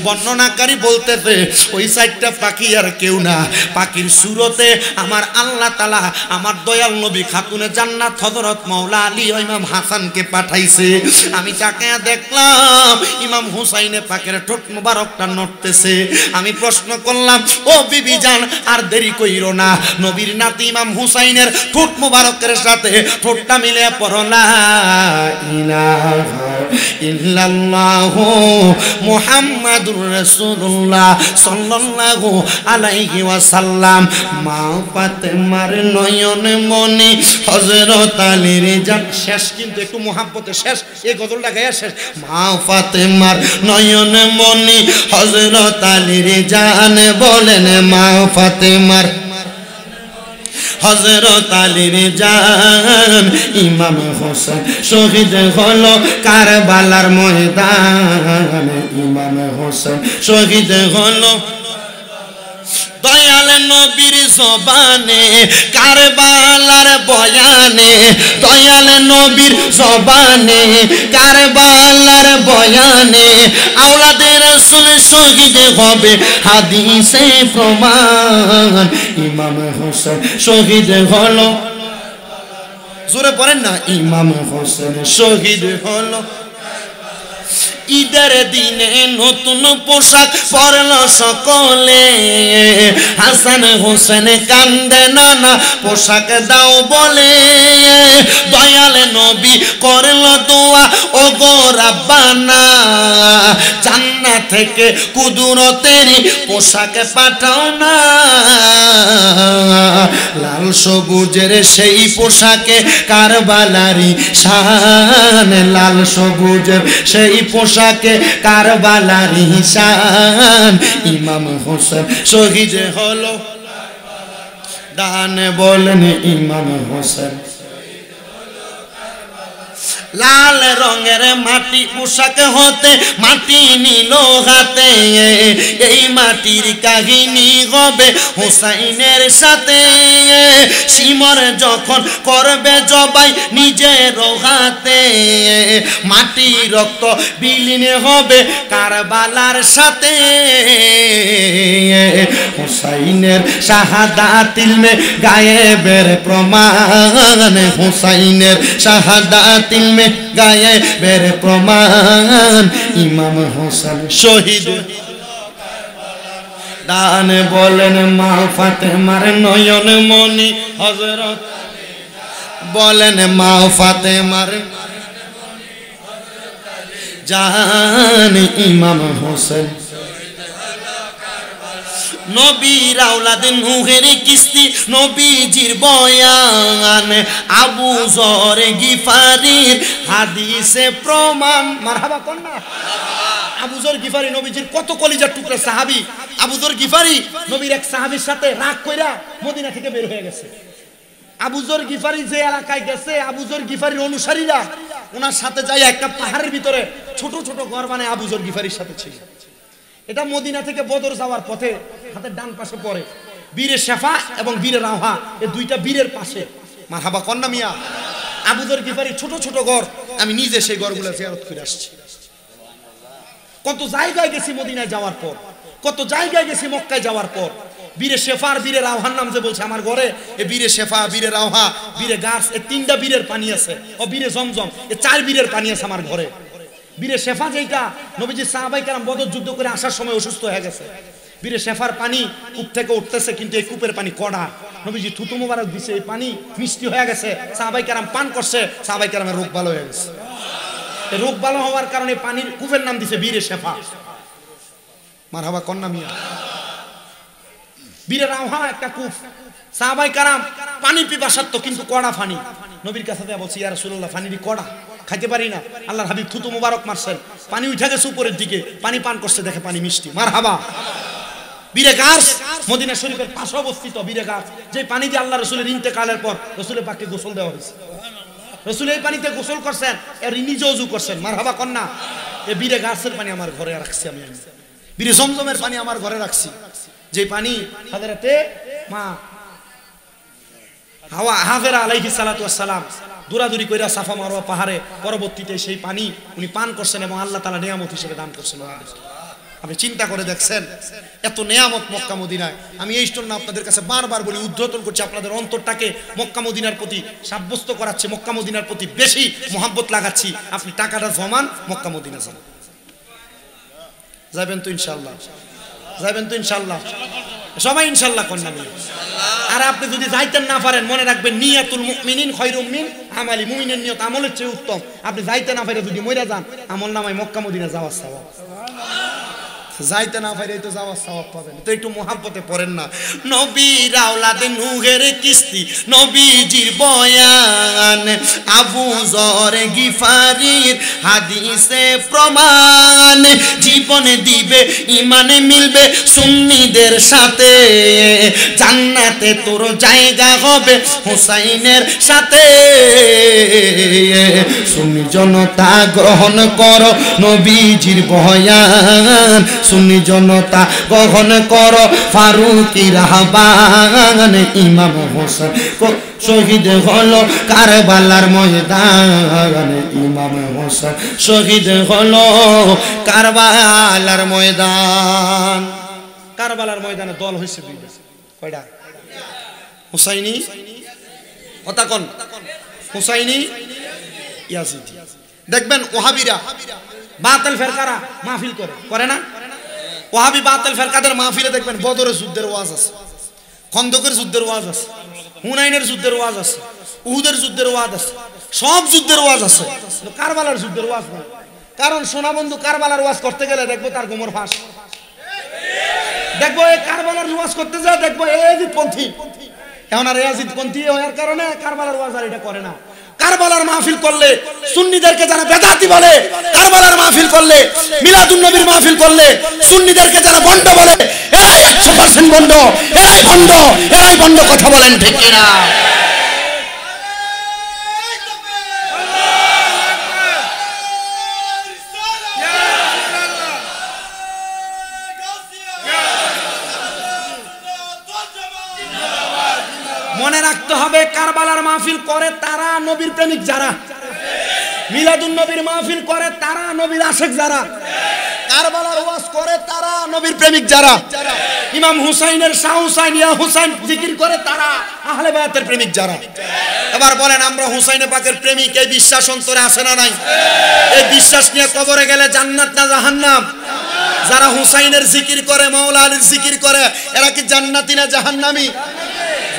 বর্ণনাকারী বলতেছে ওই চারটা পাখি আর কেউ না, পাখির সুরতে আমার আল্লাহ তাআলা আমার দয়াল নবী খাতুনে জান্নাত হযরত মাওলা আলী ও ইমাম হাসানকে পাঠাইছে। আমি তাকে দেখলাম ইমাম হুসাইনে পাকের ঠোঁট মুবারকটা নড়তেছে। আমি প্রশ্ন করলাম, ও বিবি জান আর দেরি কইরো না, নবীর নাতি ইমাম হুসাইনের ঠোঁট মুবারকের সাথে ঠোঁটটা মিলে পড়ো লা ইলাহা ইল্লাল্লাহু মুহাম্মাদুর রাসূলুল্লাহ সাল্লাল্লাহু আলাইহি ওয়াসাল্লাম। মা ফাতেমার নয়ন মনি হযরত আলীর জান। শেষ কিন্তু একটু মোহাব্বতে শেষ, এই গজলটা গায়া শেষ। মা ফাতেমার নয়ন মনি হযরত আলীর জান বলেন, মা ফাতেমার হযরত আলীর জান। ইমাম হোসেন শহীদ হলো কারবালার ময়দানে, ইমাম হোসেন শহীদ হলো দয়াল নবীর জবানে কারবালার বয়ানে, দয়াল নবীর জবানে কারবালার বয়ানে। আওলাদে রাসূল শহীদ হবে হাদিসে প্রমাণ। ইমাম হোসেন শহীদ হলো, জোরে পড়েন না, ইমাম হোসেন শহীদ হলো। ঈদের দিনে নতুন পোশাক পরল সকলে, হাসান হোসেন কান্দে নানা পোশাক দাও বলে। দয়াল নবী করল দোয়া, ও গো রাব্বানা জান্নাত থেকে কুদরতেরই পোশাক পাঠাও না। লাল সবুজের সেই পোশাকে কারবালারি শান, লাল সবুজের সেই পোশাকে কারবালারি শান। ইমাম হোসেন শহীদ হলো দান বলেন, ইমাম হোসেন লাল রঙের মাটি পোশাক হতে মাটি নিল হাতে। এই মাটির কাহিনী হবে হুসাইনের সাথে। সিমর যখন করবে জবাই নিজের হাতে, মাটি রক্ত বিলীন হবে কারবালার সাথে। হুসাইনের শাহাদাত ইলমে গায়েবের প্রমাণ, হুসাইনের শাহাদাত ইলমে গায়েবের প্রমাণ। ইমাম হোসেন শহীদ দান বলেন, মা ফাতেমার নয়ন মনি হযরত বলেন, মা ফাতেমার জান। ইমাম হোসেন নবীর আওলাদ নূহের কিস্তি নবীজির বয়ান, আবু যর গিফারির হাদিসে প্রমাণ। মারহাবা কোন না? আবু যর গিফারি নবীজির কত কলিজার টুকরা সাহাবী। আবু যর গিফারি নবীর এক সাহাবীর সাথে রাগ কইরা মদিনা থেকে বের হয়ে গেছে। আবু যর গিফারি যে এলাকায় গেছে, আবু যর গিফারির অনুসারীরা ওনার সাথে যায় একটা পাহাড়ের ভিতরে ছোট ছোট ঘর বানায় আবু যর গিফারির সাথে ছিল। এটা মদিনা থেকে বদর যাওয়ার পথে হাতের ডান পাশে পড়ে বীরে শেফা এবং বীরে রাওহা, এই দুইটা বীরের পাশে। মারহাবা কন্যা মিয়া। আবু যর গিফারি ছোট ছোট ঘর, আমি নিজে সেই ঘরগুলো জিয়ারত করে আসছি। কত জায়গায় গেছি মদিনায় যাওয়ার পর, কত জায়গায় গেছি মক্কায় যাওয়ার পর। বীরে শেফা আর বীরে রাওহার নাম যে বলছে আমার ঘরে, এই বীরে শেফা, বীরে রাওহা, বীরে গাছ, এই তিনটা বীরের পানি আছে। ও বীরে জমজম, এই চার বীরের পানি আছে আমার ঘরে। বীরে শেফা যেটা নবীজি সাহাবায়ে কেরাম বদর যুদ্ধ করে আসার সময় অসুস্থ হয়ে গেছে। বীরে শেফার পানি কূপ থেকে উঠতেছে, কিন্তু এই কূপের পানি কড়া। নবীজি থুতু মোবারক দিছে, এই পানি মিষ্টি হয়ে গেছে। সাহাবায়ে কেরাম পান করছে, সাহাবায়ে কেরামের রোগ ভালো হয়ে গেছে। এই রোগ ভালো হওয়ার কারণে পানির কূপের নাম দিছে বীরে শেফা। মারহাবা কন্যা মিয়া বীরের আবহাওয়া একটা কূপ সাহাবায়ে কারাম পানি পিপাসার্থ কিন্তু কড়া পানি নবীর কাছে বলছি ইয়া রাসূলুল্লাহ পানি কড়া খাইতে পারি না আল্লাহর হাবিব থুতু মোবারক মারছেন পানি উঠে গেছে উপরের দিকে পানি পান করছে দেখে পানি মিষ্টি মারহাবা বীরে গাছ মদিনা শরীফের পাশে অবস্থিত বীরে গাছ যে পানি দিয়ে আল্লাহ রাসূলের ইন্তেকালের পর রাসূলের পাককে গোসল দেওয়া হয়েছে রাসূল এই পানিতে গোসল করছেন আর নিজে ওযু করছেন মারহাবা কন্যা এই বীরে গাছের পানি আমার ঘরে রাখছি আমি বীরে জমজমের পানি আমার ঘরে রাখছি যে পানি হযরতে মা হাওয়া হাজেরা আলাইহিস সালাতু ওয়াস সালাম দৌড়াদৌড়ি কইরা সাফা মারওয়া পাহাড়ে পরবর্তীতে সেই পানি উনি পান করছেন এবং আল্লাহ তাআলা নিয়ামত হিসেবে দান করছেন আমাদেরকে আপনি চিন্তা করে দেখছেন এত নিয়ামত মক্কা মদিনায় আমি এই জন্য আপনাদের কাছে বারবার বলি উদ্ধৃতন করছি আপনাদের অন্তরটাকে মক্কা মদিনার প্রতি সাব্যস্ত করাচ্ছে মক্কা মদিনার প্রতি বেশি মহব্বত লাগাচ্ছি আপনি টাকাটা জমান মক্কা মদিনা যান যাবেন তো ইনশাআল্লাহ যাবেন তো ইনশাআল্লাহ সবাই ইনশাআল্লাহ কন্যা আর আপনি যদি যাইতেন না পারেন মনে রাখবেন নিয়াতুল মুমিনিন খায়রুম মিন আমালি মুমিনের নিয়ত আমলের চেয়ে উত্তম আপনি যাইতে না পারে যদি মইরা যান আমল নামায় মক্কা মদিনা যাওয়ার সওয়াব যাইতে না পারে তো যাওয়ার সওয়াব পাবেন তো একটু মুহাব্বতে পড়েন না নবীর আওলাদ নূহের কিস্তি নবীজির বয়ান আবু যর গিফারির হাদিসে প্রমাণ জীবনে দিবে ঈমানে মিলবে সুন্নিদের সাথে জান্নাতে তোর জায়গা হবে হুসাইনের সাথে সুন্নি জনতা গ্রহণ করো নবীজির বয়ান সুন্নি জনতা গ্রহণ করো ফারুকি রাহবান ইমাম হোসেন শহীদ হলো কারবালার ময়দানে ইমাম হোসেন শহীদ হলো কারবালার ময়দান কারবালার ময়দানে দল হয়েছে কয়টা হুসাইনি কথা কোন হুসাইনি ইয়াজিদি দেখবেন ওহাবিরা বাতিল ফেরকারা মাহফিল করে না ওহাবি বাতিল ফেরকাদের মাহফিলে দেখবেন বদরের যুদ্ধের ওয়াজ আছে খন্দকের যুদ্ধের ওয়াজ আছে হুনাইনের যুদ্ধের ওয়াজ আছে উহুদের যুদ্ধের ওয়াজ আছে সব যুদ্ধের ওয়াজ আছে কারবালার যুদ্ধের ওয়াজ নাই কারণ সোনা বন্ধু কারবালার ওয়াজ করতে গেলে দেখবো তার গোমর ফাঁস দেখবো এই কারবালার ওয়াজ করতে যায় দেখবো ইয়াজিদ পন্থী এখন আর ইয়াজিদ পন্থী হওয়ার কারণে কারবালার ওয়াজ আর এটা করে না কারবালার মাহফিল করলে সুন্নিদেরকে যারা বেদাতি বলে কারবালার মাহফিল করলে মিলাদুন নবীর মাহফিল করলে সুন্নিদেরকে যারা বন্ড বলে এরাই 100% বন্ড এরাই বন্ড কথা বলেন ঠিক কিনা মনে রাখতে হবে কারবালার মাহফিল করে তারা নবীর প্রেমিক যারা মিলাদুন নবীর মাহফিল করে তারা নবীর আশিক যারা কারবালার ওয়াজ করে তারা নবীর প্রেমিক যারা ইমাম হুসাইনের শাহ হুসাইন ইয়া হুসাইন জিকির করে তারা আহলে বায়াতের প্রেমিক যারা এবার বলেন আমরা হুসাইনে পাকের প্রেমিক এই বিশ্বাস অন্তরে আছে না নাই এই বিশ্বাস নিয়ে কবরে গেলে জান্নাত না জাহান্নাম যারা হুসাইনের জিকির করে মাওলা আলীর জিকির করে এরা কি জান্নাতি না জাহান্নামী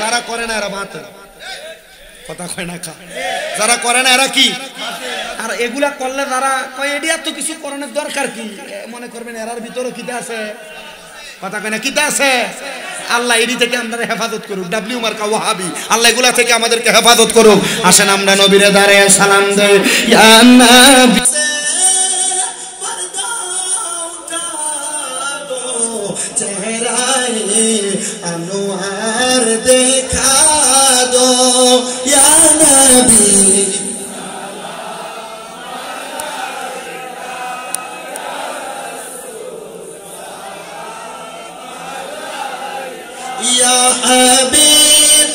যারা করে না এরা বাতিল কথা কয় না যারা করে না এরা কি আর এগুলা করলে যারা কয় এডিয়া তো কিছু করানোর দরকার কি মনে করবেন এরার ভিতরে কিটা আছে কথা কয় না কিটা আছে আল্লাহ এডি থেকে আমাদের হেফাজত করুক ডাব্লিউ মার্কা ওয়াহাবি আল্লাহ এগুলা থেকে আমাদেরকে হেফাজত করুক আসেন আমরা নবীরে দাঁড়িয়ে সালাম দেই ইয়া নবী अनवार देखा दो या नबी या हबीब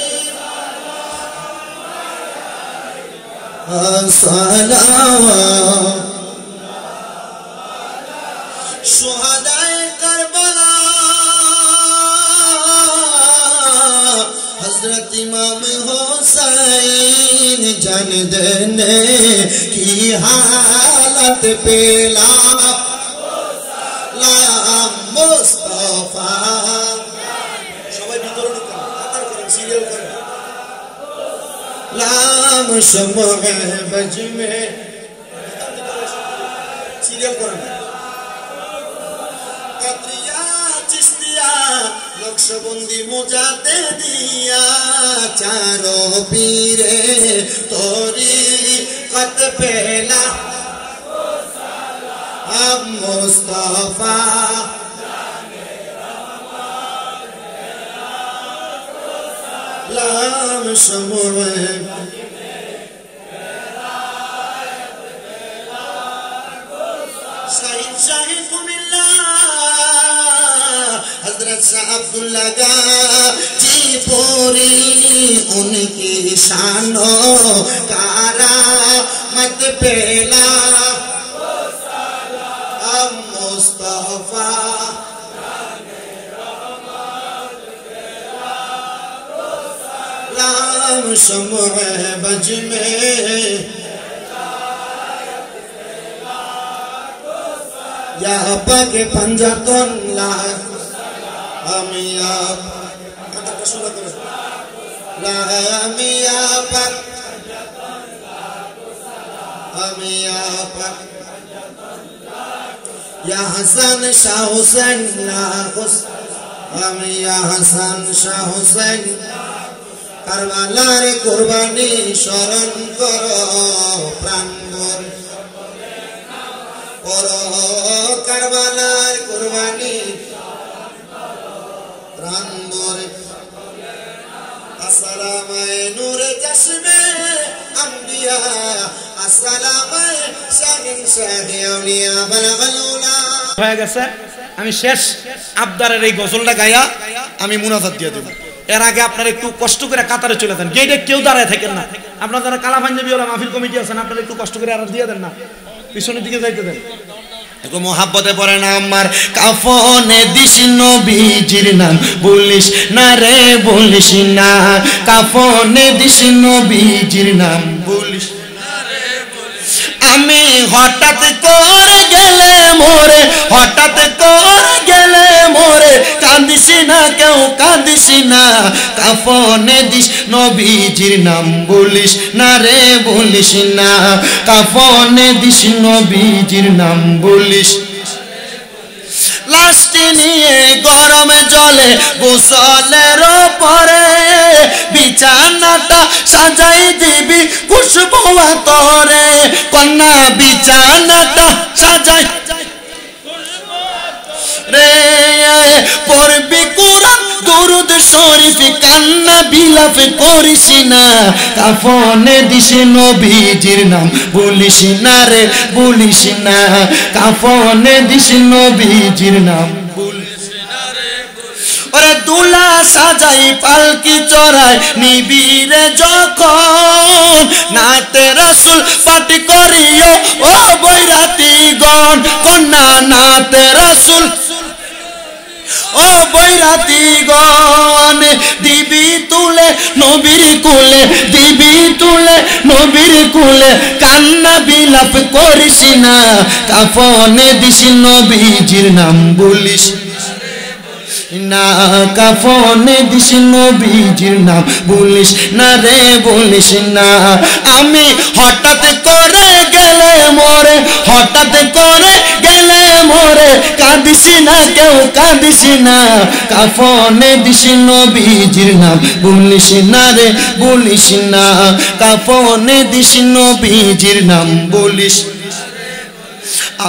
सलाम शुहदाए करबला हजरत इमाम हुसैन जान देने की हालत पेला लाम मुस्तफा সবাই ভিতরে ঢুকুন কাতার করেন সিরিয়াল করেন লাম শমে বজমে সিরিয়াল করেন কাতরিয়া নকশবন্দি মোজাতে দিয়া চারো পীরে তোরি কত পেলা আব মুস্তাফা লাম সময় শাহিদ শাহিদ কুমিল্লা हजरत शाह अब्दुल्ला गाजीपुरी उनकी शानों करामत पेला अब मुस्तफा लाम शम्ह बज में या पग पंजतन ला আমি কথাটা শোনা করে আমি ইয়া হাসান শাহ হুসেন আমি ইয়া হাসান শাহ হুসেন কারবালার কুরবানি স্মরণ করো প্রাণবন করো কারবালার কুরবানি প্রাণবরে আসসালামায়ে নূরে চশমে আম্বিয়া আসসালামায়ে শাহিন শাহি আউলিয়া বালাগাল উলা হয়ে গেছে। আমি শেষ আবদারের এই গজলটা গায়া আমি মুনাজাত দিয়ে দেব। এর আগে আপনারা একটু কষ্ট করে কাতারে চলে যান, গেটে কেউ দাঁড়ায় থাকেন না। আপনারা যারা কালা পাঞ্জাবি ওলা মাহফিল কমিটি আছেন আপনারা একটু কষ্ট করে আর দিয়ে দেন না, পিছনের দিকে যাইতে দেন। একটু মোহাব্বতে পড়ে না আমার কাফনে দিস নবীজির নাম বলিস না রে বলিস না কাফনে দিস নবীজির নাম বলিস না রে বলিস আমি হঠাৎ করে গেলে মোরে হঠাৎ করে গেলে মোরে কাঁদিস না কেউ কাঁদিস না কাফনে দিস নবীজির নাম বলিস না রে বলিস না কাফনে দিস নবীজির নাম বলিস লাশটি নিয়ে গরমে জলে গোসলের পরে বিছানাটা সাজাই দিবি খুশবু আতরে কন্যা বিছানাটা সাজাই রে পড়বি কুরআন দুরুদ শরীফ কান্না বিলাপ করিস না কাফনে দিস নবীজির নাম বলিস না রে বলিস না কাফনে দিস নবীজির নাম বলিস না রে ওরে দুলা সাজাই পালকি চড়াই নিবিরে যখন নাতে রাসূল পাঠ করিও ও বৈরাতিগণ কন্যা নাতে রাসূল ও বৈরাতিগণ দিবি তুলে নবীর কুলে দিবি তুলে নবীর কুলে কান্না বিলাপ করিস না কাফনে দিস নবীজির নাম বলিস না কাফনে দিস নবীজির নাম বলিস না রে বলিস না আমি হঠাৎ করে গেলে মোরে হঠাৎ করে গেলে মোরে কাঁদিস না কেউ কাঁদিস না কাফনে দিস নবীজির নাম বলিস না রে বলিস না কাফনে দিস নবীজির নাম বলিস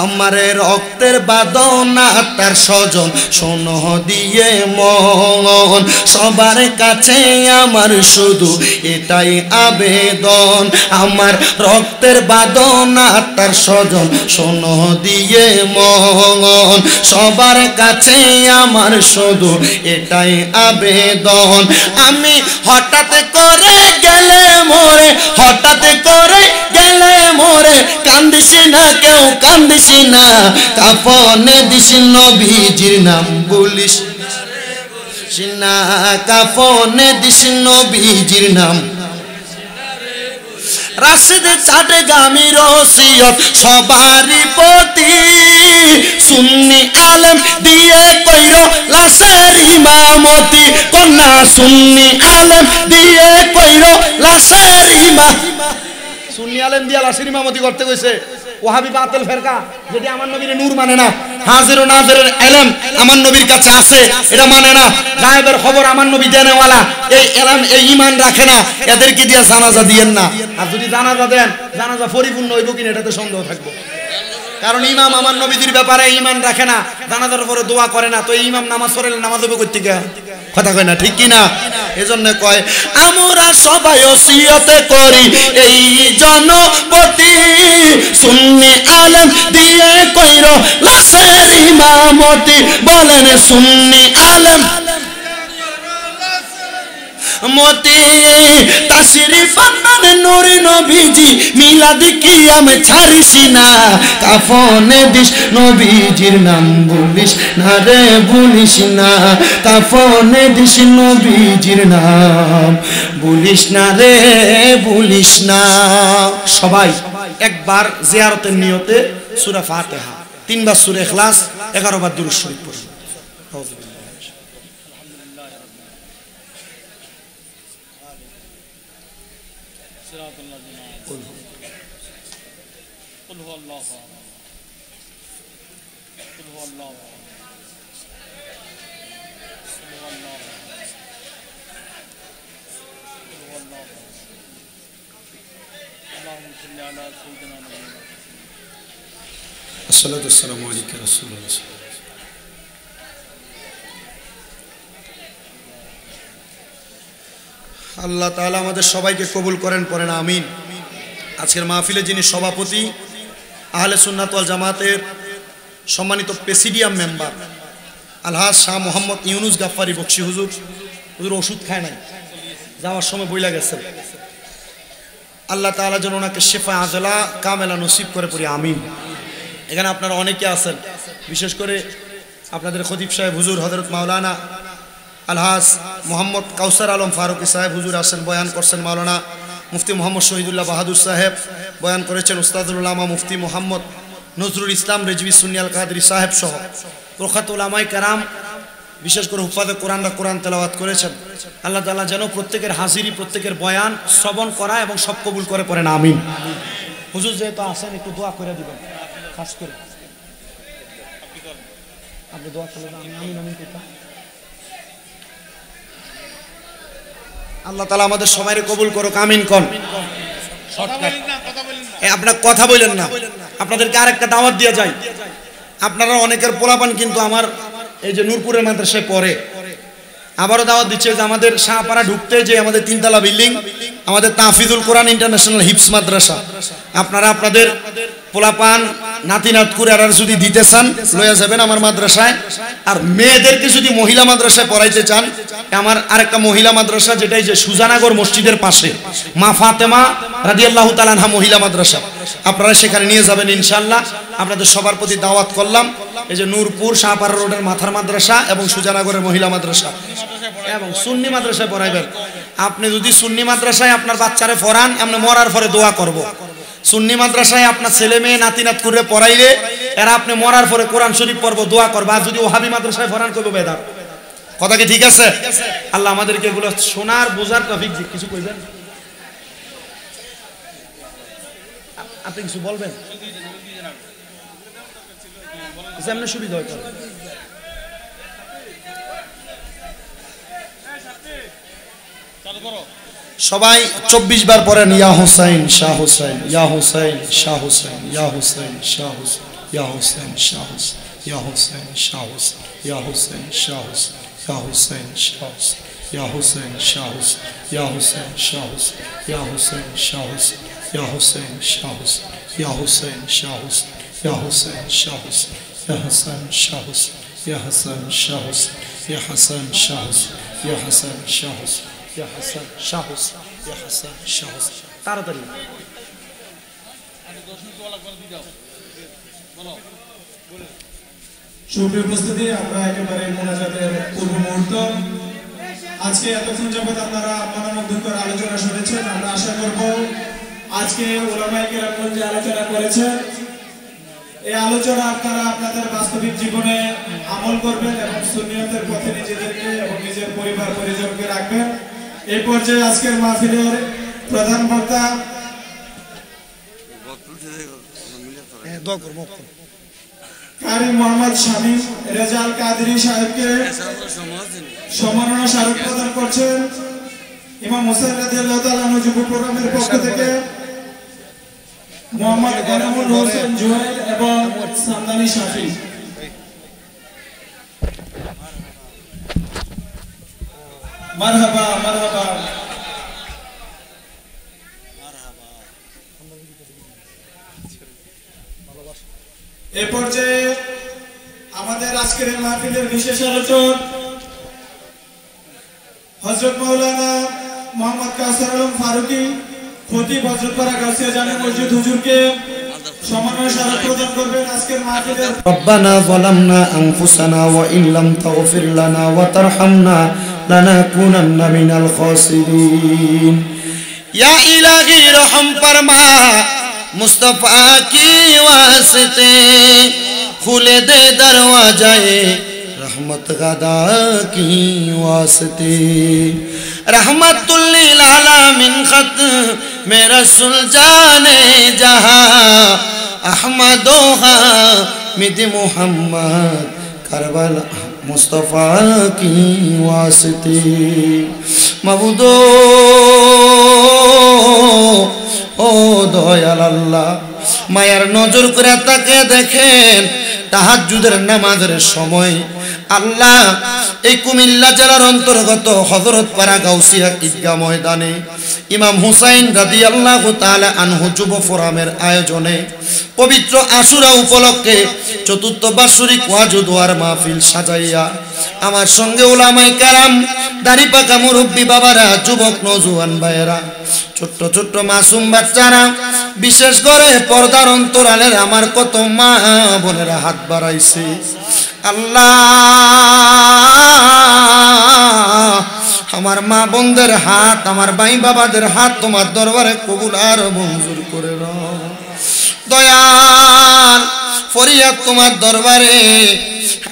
আমার রক্তের বাদনা তার স্বজন শোনো দিয়ে মন সবার কাছে আমার শুধু এটাই আবেদন আমার রক্তের বাদনা তার স্বজন শোনো দিয়ে মন সবার কাছে আমার শুধু এটাই আবেদন আমি হঠাৎ করে গেলে মোরে হঠাৎ করে গেলে মোরে কান্দিস না কেউ কান্দিস না কাফনে দিস নবীজির নাম বলিস না কাফনে দিস নবীজির নাম রাশিদ চাটগামী রসিয়ত সবারই প্রতি সুন্নি আলেম দিয়ে কইরো লাশের ইমামতি কন্যা সুন্নি আলেম দিয়ে কইরো লাশের ইমাম সুন্নি আলেম দিয়া লাশের ইমামতি করতে কইছে ওয়াহাবি বাতিল ফেরকা যদি আমার নবীর নূর মানে না, হাজির ও নাজিরের ইলম আমার নবীর কাছে আছে এটা মানে না, গায়েবের খবর আমার নবী দেনেওয়ালা এই ইলম এই ঈমান রাখে না, এদেরকে দিয়ে জানাজা দিয়েন না। আর যদি জানাজা দেন জানাজা পরিপূর্ণ হইব কিনা এটাতে সন্দেহ থাকবে, কারণ ইমাম আমার নবীদের ব্যাপারে ঈমান রাখে না, জানাজার পরে দোয়া করে না, তো এই ইমাম নামাজ পড়লে নামাজ হবে কই থেকে? কথা কয় না, ঠিক কি না? এজন্য কয় আমরা সবাই ওসিয়তে করি এই জনপতি, সুন্নি আলেম দিয়ে কইর লাশের ইমামতি, বলেন সুন্নি আলেম মতি তাশরিফ আনান নূর নবীজি মিলাদ কিয়াম ছাড়িস না, কাফনে দিস নবীজির নাম বলিস না রে বলিস না, কাফনে দিস নবীজির নাম বলিস না রে বলিস না। সবাই একবার জিয়ারতের নিয়তে সূরা ফাতিহা, 3 বার সূরা ইখলাস, 11 বার দুরূদ শরীফ পড়ুন। الصلاة والسلام عليك يا رسول الله। আল্লাহ তাআলা আমাদের সবাইকে কবুল করেন, পড়েন আমিন। আজকের মাহফিলে যিনি সভাপতি, আহলে সুন্নাত ওয়াল জামাতের সম্মানিত প্রেসিডিয়াম মেম্বার আলহাজ শাহ মোহাম্মদ ইউনুস গাফফারি বকশী হুজুর, হুজুর ওষুধ খায় নাই, যাওয়ার সময় বইলা গেছে, আল্লাহ তাআলা যেন ওনাকে শেফা আজলা কামেলা নসিব করে, পড়ি আমিন। এখানে আপনারা অনেকে আছেন, বিশেষ করে আপনাদের খতিব সাহেব হুজুর হযরত মাওলানা আলহাজ মোহাম্মদ কাউসার আলম ফারুকী সাহেব হুজুর আসেন, বয়ান করছেন। মাওলানা মুফতি মোহাম্মদ শহীদুল্লাহ বাহাদুর সাহেব বয়ান করেছেন। উস্তাদুল উলামা মুফতি মোহাম্মদ নজরুল ইসলাম রেজভী সুন্নি আল কাদরি সাহেব সহ প্রখ্যাত উলামায়ে কেরাম, বিশেষ করে হুফাজে কোরআনরা কোরআন তেলাওয়াত করেছেন। আল্লাহ তাআলা যেন প্রত্যেকের হাজিরি, প্রত্যেকের বয়ান শ্রবণ করা এবং সব কবুল করে, পড়েন আমিন। হুজুর যেহেতু আসেন একটু দোয়া করে দিবেন, খাস করে আপনি দোয়া করলেন, আমি আমিন আমিন করতাম। আল্লাহ তাআলা আমাদের সবাইকে কবুল করুক, আমিন কোন। আপনারা কথা বলেন না, আপনাদেরকে আরেকটা দাওয়াত দিয়ে যায়। আপনারা অনেকের পোলাপান কিন্তু আমার এই যে নূরপুরের মাদ্রাসায় পড়ে, আবারও দাওয়াত দিচ্ছে যে আমাদের শাহপাড়া ঢুকতে যে আমাদের 3 তলা বিল্ডিং, আমাদের তাহফিজুল কোরআন ইন্টারন্যাশনাল হিফজ মাদ্রাসা, আপনারা আপনাদের পোলাপান নাতিনাত করে আর যদি দিতে চান লইয়া যাবেন আমার মাদ্রাসায়। আর মেয়েদেরকে যদি মহিলা মাদ্রাসায় পড়াইতে চান, আমার আরেকটা মহিলা মাদ্রাসা, যেটাই যে সুজানগর মসজিদের পাশে মা ফাতেমা রাদিয়াল্লাহু তাআলা আনহা মহিলা মাদ্রাসা, আপনারা সেখানে নিয়ে যাবেন ইনশাআল্লাহ। আপনাদের সবার প্রতি দাওয়াত করলাম। এই যে নূরপুর শাহপাড়া রোডের মাথার মাদ্রাসা এবং সুজানগরের মহিলা মাদ্রাসা এবং সুন্নি মাদ্রাসায় পড়াইবেন। আপনি যদি সুন্নি মাদ্রাসায় আপনার বাচ্চারে পড়ান, আপনি মরার পরে দোয়া করব। সুন্নি মাদ্রাসায় আপনার ছেলে মেয়ে নাতিনাত করে পড়াইলে এরা আপনি মরার পরে কোরআন শরীফ পড়ব, দোয়া করবা। আর যদি ওহাবি মাদ্রাসায় পড়ান করবো বেদাত। কথা কি ঠিক আছে? আল্লাহ আমাদেরকে এগুলো শোনার বোঝার তৌফিক দিক। কিছু কইবেন? আপনি কিছু বলবেন? সামনে সুবিধা হয়। সবাই 24 বার পড়েন, ইয়া হুসাইন শাহ হুসাইন, ইয়া হুসাইন শাহ হুসাইন, ইয়া হুসাইন শাহ হুসাইন, ইয়া হুসাইন শাহ হুসাইন, ইয়া হুসাইন শাহ হুসাইন, ইয়া হুসাইন শাহ হুসাইন, ইয়া হুসাইন শাহ হুসাইন, ইয়া হুসাইন শাহ হুসাইন, ইয়া হুসাইন শাহ হুসাইন, ইয়া হুসাইন শাহ হুসাইন, ইয়া হুসাইন শাহ হুসাইন, ইয়া হুসাইন শাহ হুসাইন, ইয়া হুসাইন শাহ হুসাইন, ইয়া হাসান শাহ হুসাইন, ইয়া হাসান শাহ হুসাইন, ইয়া হাসান শাহ হুসাইন, ইয়া হাসান শাহ হুসাইন, ইয়া হাসান শাহ হুসাইন, ইয়া হাসান শাহ হুসাইন। তাড়াতাড়ি সুপ্রিয় উপস্থিতি, আমরা একেবারে মোনাজাতের পূর্ব মুহূর্ত। আজকে এতক্ষণ যাবত আপনারা মনোমুগ্ধকর আলোচনা শুনেছেন। আমরা আশা করব আজকে উলামায়ে কেরাম যে আলোচনা করেছেন, এই আলোচনা আপনারা আপনাদের বাস্তবিক জীবনে আমল করবেন এবং সুন্নিয়তের পথে নিজেদেরকে এবং নিজের পরিবার পরিজনকে রাখবেন। এই পর্যায়ে আজকের মাহফিলের প্রধান বক্তা দোয়া করবো। কারি মোহাম্মদ শামীম রেজাল কাদেরী সাহেবকে সম্মাননা স্মারক প্রদান করছেন ইমাম হোসেন রাদিয়াল্লাহু তাআলা আনহু যুব প্রোগ্রামের পক্ষ থেকে মোহাম্মদ এনামুল হোসেন জুয়েল এবং সামদানি শাফি। মারহাবা মারহাবা। এ পর্যায়ে আমাদের আজকের এই মাহফিলের বিশেষ আলোচক হযরত মাওলানা মোহাম্মদ কাউসার আলম ফারুকী খতিব হযরতপাড়া গাউসিয়া জামে মসজিদ হুজুরকে সম্মাননা স্মারক প্রদান করবেন আজকের মাহফিলের। ربنا ظلمنا أنفسنا وإن لم تغفر لنا وترحمنا لنكونن من الخاسرين या इलाही रहम फरमा मुस्तफा की वास्ते खुले दे दरवाजाए रहमत गदा की वास्ते रहमतुल लिल आलामीन खत में रसूल जाने जहां अहमदो हामिद मुहम्मद करबला मुस्तफा की वास्ते मबूदो ও দয়াল আল্লাহ মায়ার নজর করে তাকে দেখেন তাহাজ্জুদের নামাজের সময় আল্লাহ এই কুমিল্লা জেলার অন্তর্গত হযরতপাড়া গাউসিয়া ঈদগাহ ময়দানে ইমাম হুসাইন রাদিয়াল্লাহু তাআলা আনহু যুব ফোরামের আয়োজনে পবিত্র আশুরা উপলক্ষে চতুর্থ বাৎসরিক ওয়াজ ও দোয়ার মাহফিল সাজাইয়া আমার সঙ্গে উলামায়ে কেরাম দাড়ি পাকা মুরব্বী বাবারা যুবক নওজোয়ান ভাইয়েরা ছোট্ট ছোট্ট মাসুম বাচ্চারা বিশেষ করে পর্দার অন্তরালের আমার কত মা বোনেরা হাত বাড়াইছে আল্লাহ আমার মা বোনদের হাত আমার ভাই বাবাদের হাত তোমার দরবারে কবুল আর মঞ্জুর করে নাও দয়াল ফরিয়াদ তোমার দরবারে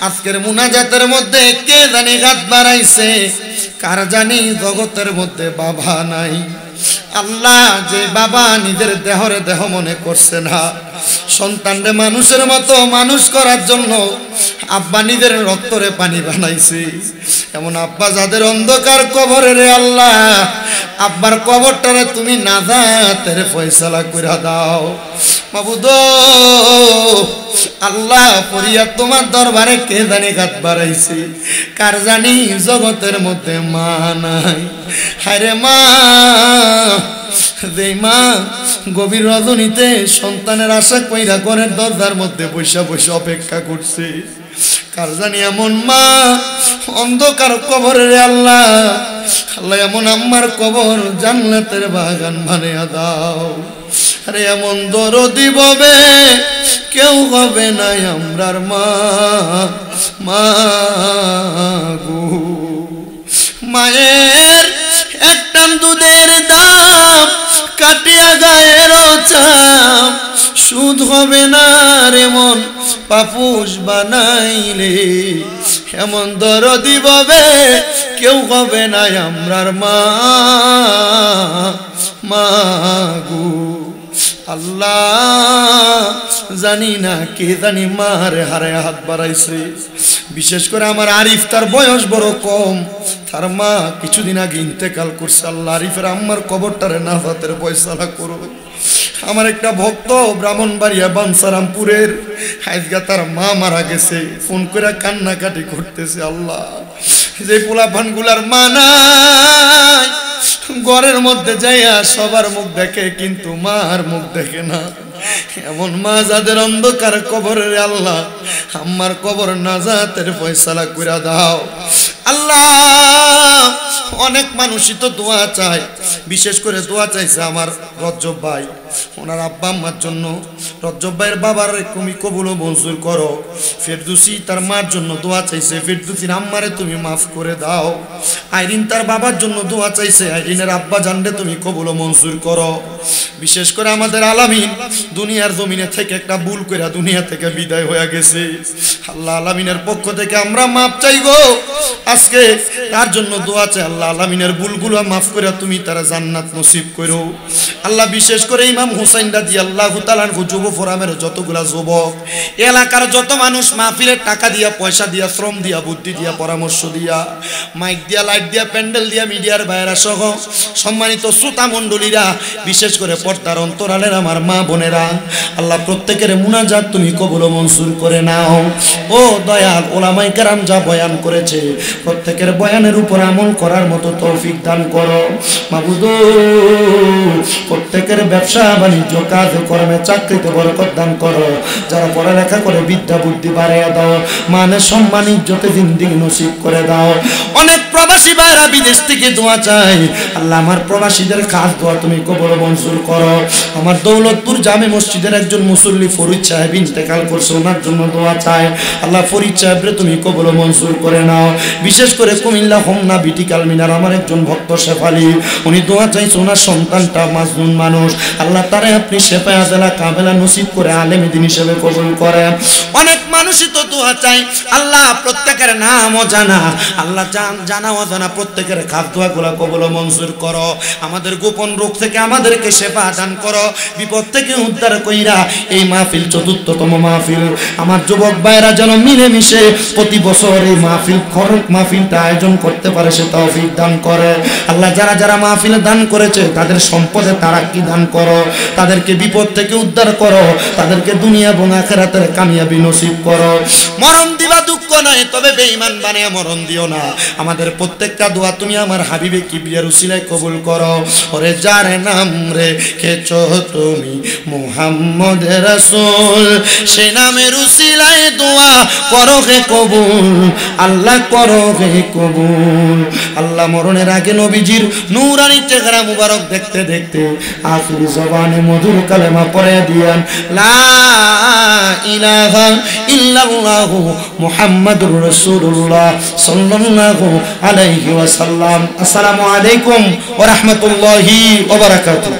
আজকের মুনাজাতের মধ্যে কে জানি হাত বাড়াইছে কার জানি জগতের মধ্যে বাবা নাই আল্লাহ যে বাবা নিজের দেহরে দেহ মনে করছে না সন্তানরে মানুষের মতো মানুষ করার জন্য আব্বা নিজের রক্তরে পানি বানাইছে এমন আব্বা যাদের অন্ধকার কবরে রে আল্লাহ আব্বার কবরটারে তুমি নাজাতের ফয়সালা কইরা দাও মাবুদ আল্লাহ ফরিয়াদ তোমার দরবারে কে জানি হাত বাড়াইছে কার জানি জগতের মধ্যে মা নাই হায়রে মা যে মা গভীর রজনীতে সন্তানের আশা কইরা ঘরের দরজার মধ্যে বৈশা বৈশা অপেক্ষা করছে কার জানি এমন মা অন্ধকার কবরে রে আল্লাহ আল্লাহ এমন আম্মার কবর জান্নাতের বাগান বানিয়ে দাও আরে এমন দরদি ববে কেউ হবে না আমরার মা মা গো মায়ের এক টান দুধের দাম কাটিয়া গায়ের চাপ সুদ হবে না রে মন পাপুষ বানাইলে এমন দরদি ববে কেউ হবে না আমরার মা মা গো আল্লাহ জানি না কে জানি মার হারে হাত বাড়াইছে বিশেষ করে আমার আরিফ তার বয়স বড় কম তার মা কিছুদিন আগে ইন্তেকাল করছে আল্লাহ আরিফের আম্মার কবরটারে নাজাতের ফয়সালা করো আমার একটা ভক্ত ব্রাহ্মণবাড়িয়া বানসারামপুরের আজকে তার মা মারা গেছে ফোন করে কান্নাকাটি করতেছে আল্লাহ যে পোলাপানগুলার মা নাই ঘরের মধ্যে যাইয়া সবার মুখ দেখে কিন্তু মার মুখ দেখে না এমন মা যাদের অন্ধকার কবরের আল্লাহ আমার কবর নাজাতের ফয়সালা কইরা দাও আল্লাহ অনেক মানুষই তো দোয়া চায় বিশেষ করে দোয়া চাইছে আমার রজ্জব ভাই ওনার আব্বা আম্মার জন্য রজ্জব ভাইয়ের বাবার তুমি কবুল ও মঞ্জুর করো ফেরদৌসী তার মার জন্য দোয়া চাইছে ফেরদৌসীর আম্মারে তুমি মাফ করে দাও আইরিন তার বাবার জন্য দোয়া চাইছে আইরিনের আব্বা জানলে তুমি কবুল ও মঞ্জুর করো বিশেষ করে আমাদের আলামিন দুনিয়ার জমিনে থেকে একটা ভুল কইরা দুনিয়া থেকে বিদায় হয়ে গেছে আল্লাহ আলামিনের পক্ষ থেকে আমরা মাপ চাই গো আজকে তার জন্য দোয়া চাই আল্লাহ আল্লাহ আলামিনের ভুলগুলো মাফ করে তুমি তারা জান্নাত নসিব করো আল্লাহ। বিশেষ করে ইমাম হুসাইন রাদিয়াল্লাহু তাআলা যুব ফোরামের যতগুলা যুবক, এলাকার যত মানুষ মাহফিলে টাকা দিয়া, পয়সা দিয়া, শ্রম দিয়া, বুদ্ধি দিয়া, পরামর্শ দিয়া, মাইক দিয়া, লাইট দিয়া, প্যান্ডেল দিয়া, মিডিয়ার বাইরা সহ সম্মানিত শ্রোতা মণ্ডলীরা, বিশেষ করে পর্দার অন্তরালের আমার মা বোনেরা, আল্লাহ প্রত্যেকের মুনাজাত তুমি কবুল ও মনসুর করে নাও। ও দয়াল, ওলামায়ে কেরাম যা বয়ান করেছে প্রত্যেকের বয়ানের উপর আমল করার মতো তৌফিক দান করো মাবুদ। প্রত্যেকের ব্যবসা বাণিজ্য, কাজ কর্মে, চাকরিতে বরকত দান করো। যারা পড়ালেখা করে বিদ্যা বুদ্ধি বাড়াইয়া দাও, মানে সম্মান ইজ্জতে জিন্দেগি নসিব করে দাও। অনেক প্রবাসী ভাইরা বিদেশ থেকে দোয়া চাই, আল্লাহ আমার প্রবাসীদের খাস দোয়া তুমি কবুল মঞ্জুর করো। আমার দৌলতপুর জামে মসজিদের একজন মুসল্লি ফরিদ সাহেব ইন্তেকাল করছে, ওনার জন্য দোয়া চাই। আল্লাহ ফরিদ সাহেবরে তুমি কবুল মঞ্জুর করে নাও। বিশেষ করে কুমিল্লা হোমনা বিটিকাল মিনার আমার একজন ভক্ত শেফালি, উনি দোয়া চাইছে, ওনার সন্তানটা মাজনুন মানুষ, আল্লাহ তারে আপনি শেফায়ে আজলা কামেলা নসিব করে আলেম দ্বীন হিসেবে কবুল করে। অনেক মানুষই তো দোয়া চাই, আল্লাহ প্রত্যেকের নাম ও জানা, আল্লাহ জানা ও জানা প্রত্যেকের খাস দোয়াগুলো কবুল মঞ্জুর করো। আমাদের গোপন রোগ থেকে আমাদেরকে সেবা দান করো, বিপদ থেকে উদ্ধার কইরা এই মাহফিল ৪র্থতম মাহফিল, আমার যুবক ভাইরা যেন মিলেমিশে প্রতি বছর এই মাহফিলটা আয়োজন করতে পারে সে তৌফিক দান করে। আল্লাহ যারা যারা মাহফিলে দান করেছে তাদের সম্পদে তারাক্কি দান করো, তাদেরকে বিপদ থেকে উদ্ধার করো, তাদেরকে দুনিয়া এবং আখিরাতের কামিয়াবি নসিব করো। মরণ দিবা দুঃখ নাই, তবে বেঈমান বানিয়ে মরণ দিও না। আমাদের প্রত্যেকটা দোয়া তুমি আমার হাবিবে কিবরিয়ার উসিলায় কবুল করো। ওরে যার নাম রেখেছো তুমি মুহাম্মদ রাসূল, সেই নামের উসিলায় দোয়া করো হে কবুল, আল্লাহ করো হে কবুল। আল্লাহ মরণের আগে নবীজির নূরানি চেহারা মুবারক দেখতে দেখতে আখির জবানে মধুর কালেমা পড়ে দিয়েন, লা ইলাহা ইল্লাল্লাহু মুহাম্মাদুর রাসূলুল্লাহ সাল্লাল্লাহু আলাইহি ওয়াসাল্লাম। আসসালামু আলাইকুম ওয়া রাহমাতুল্লাহি ওয়া বারাকাতুহু।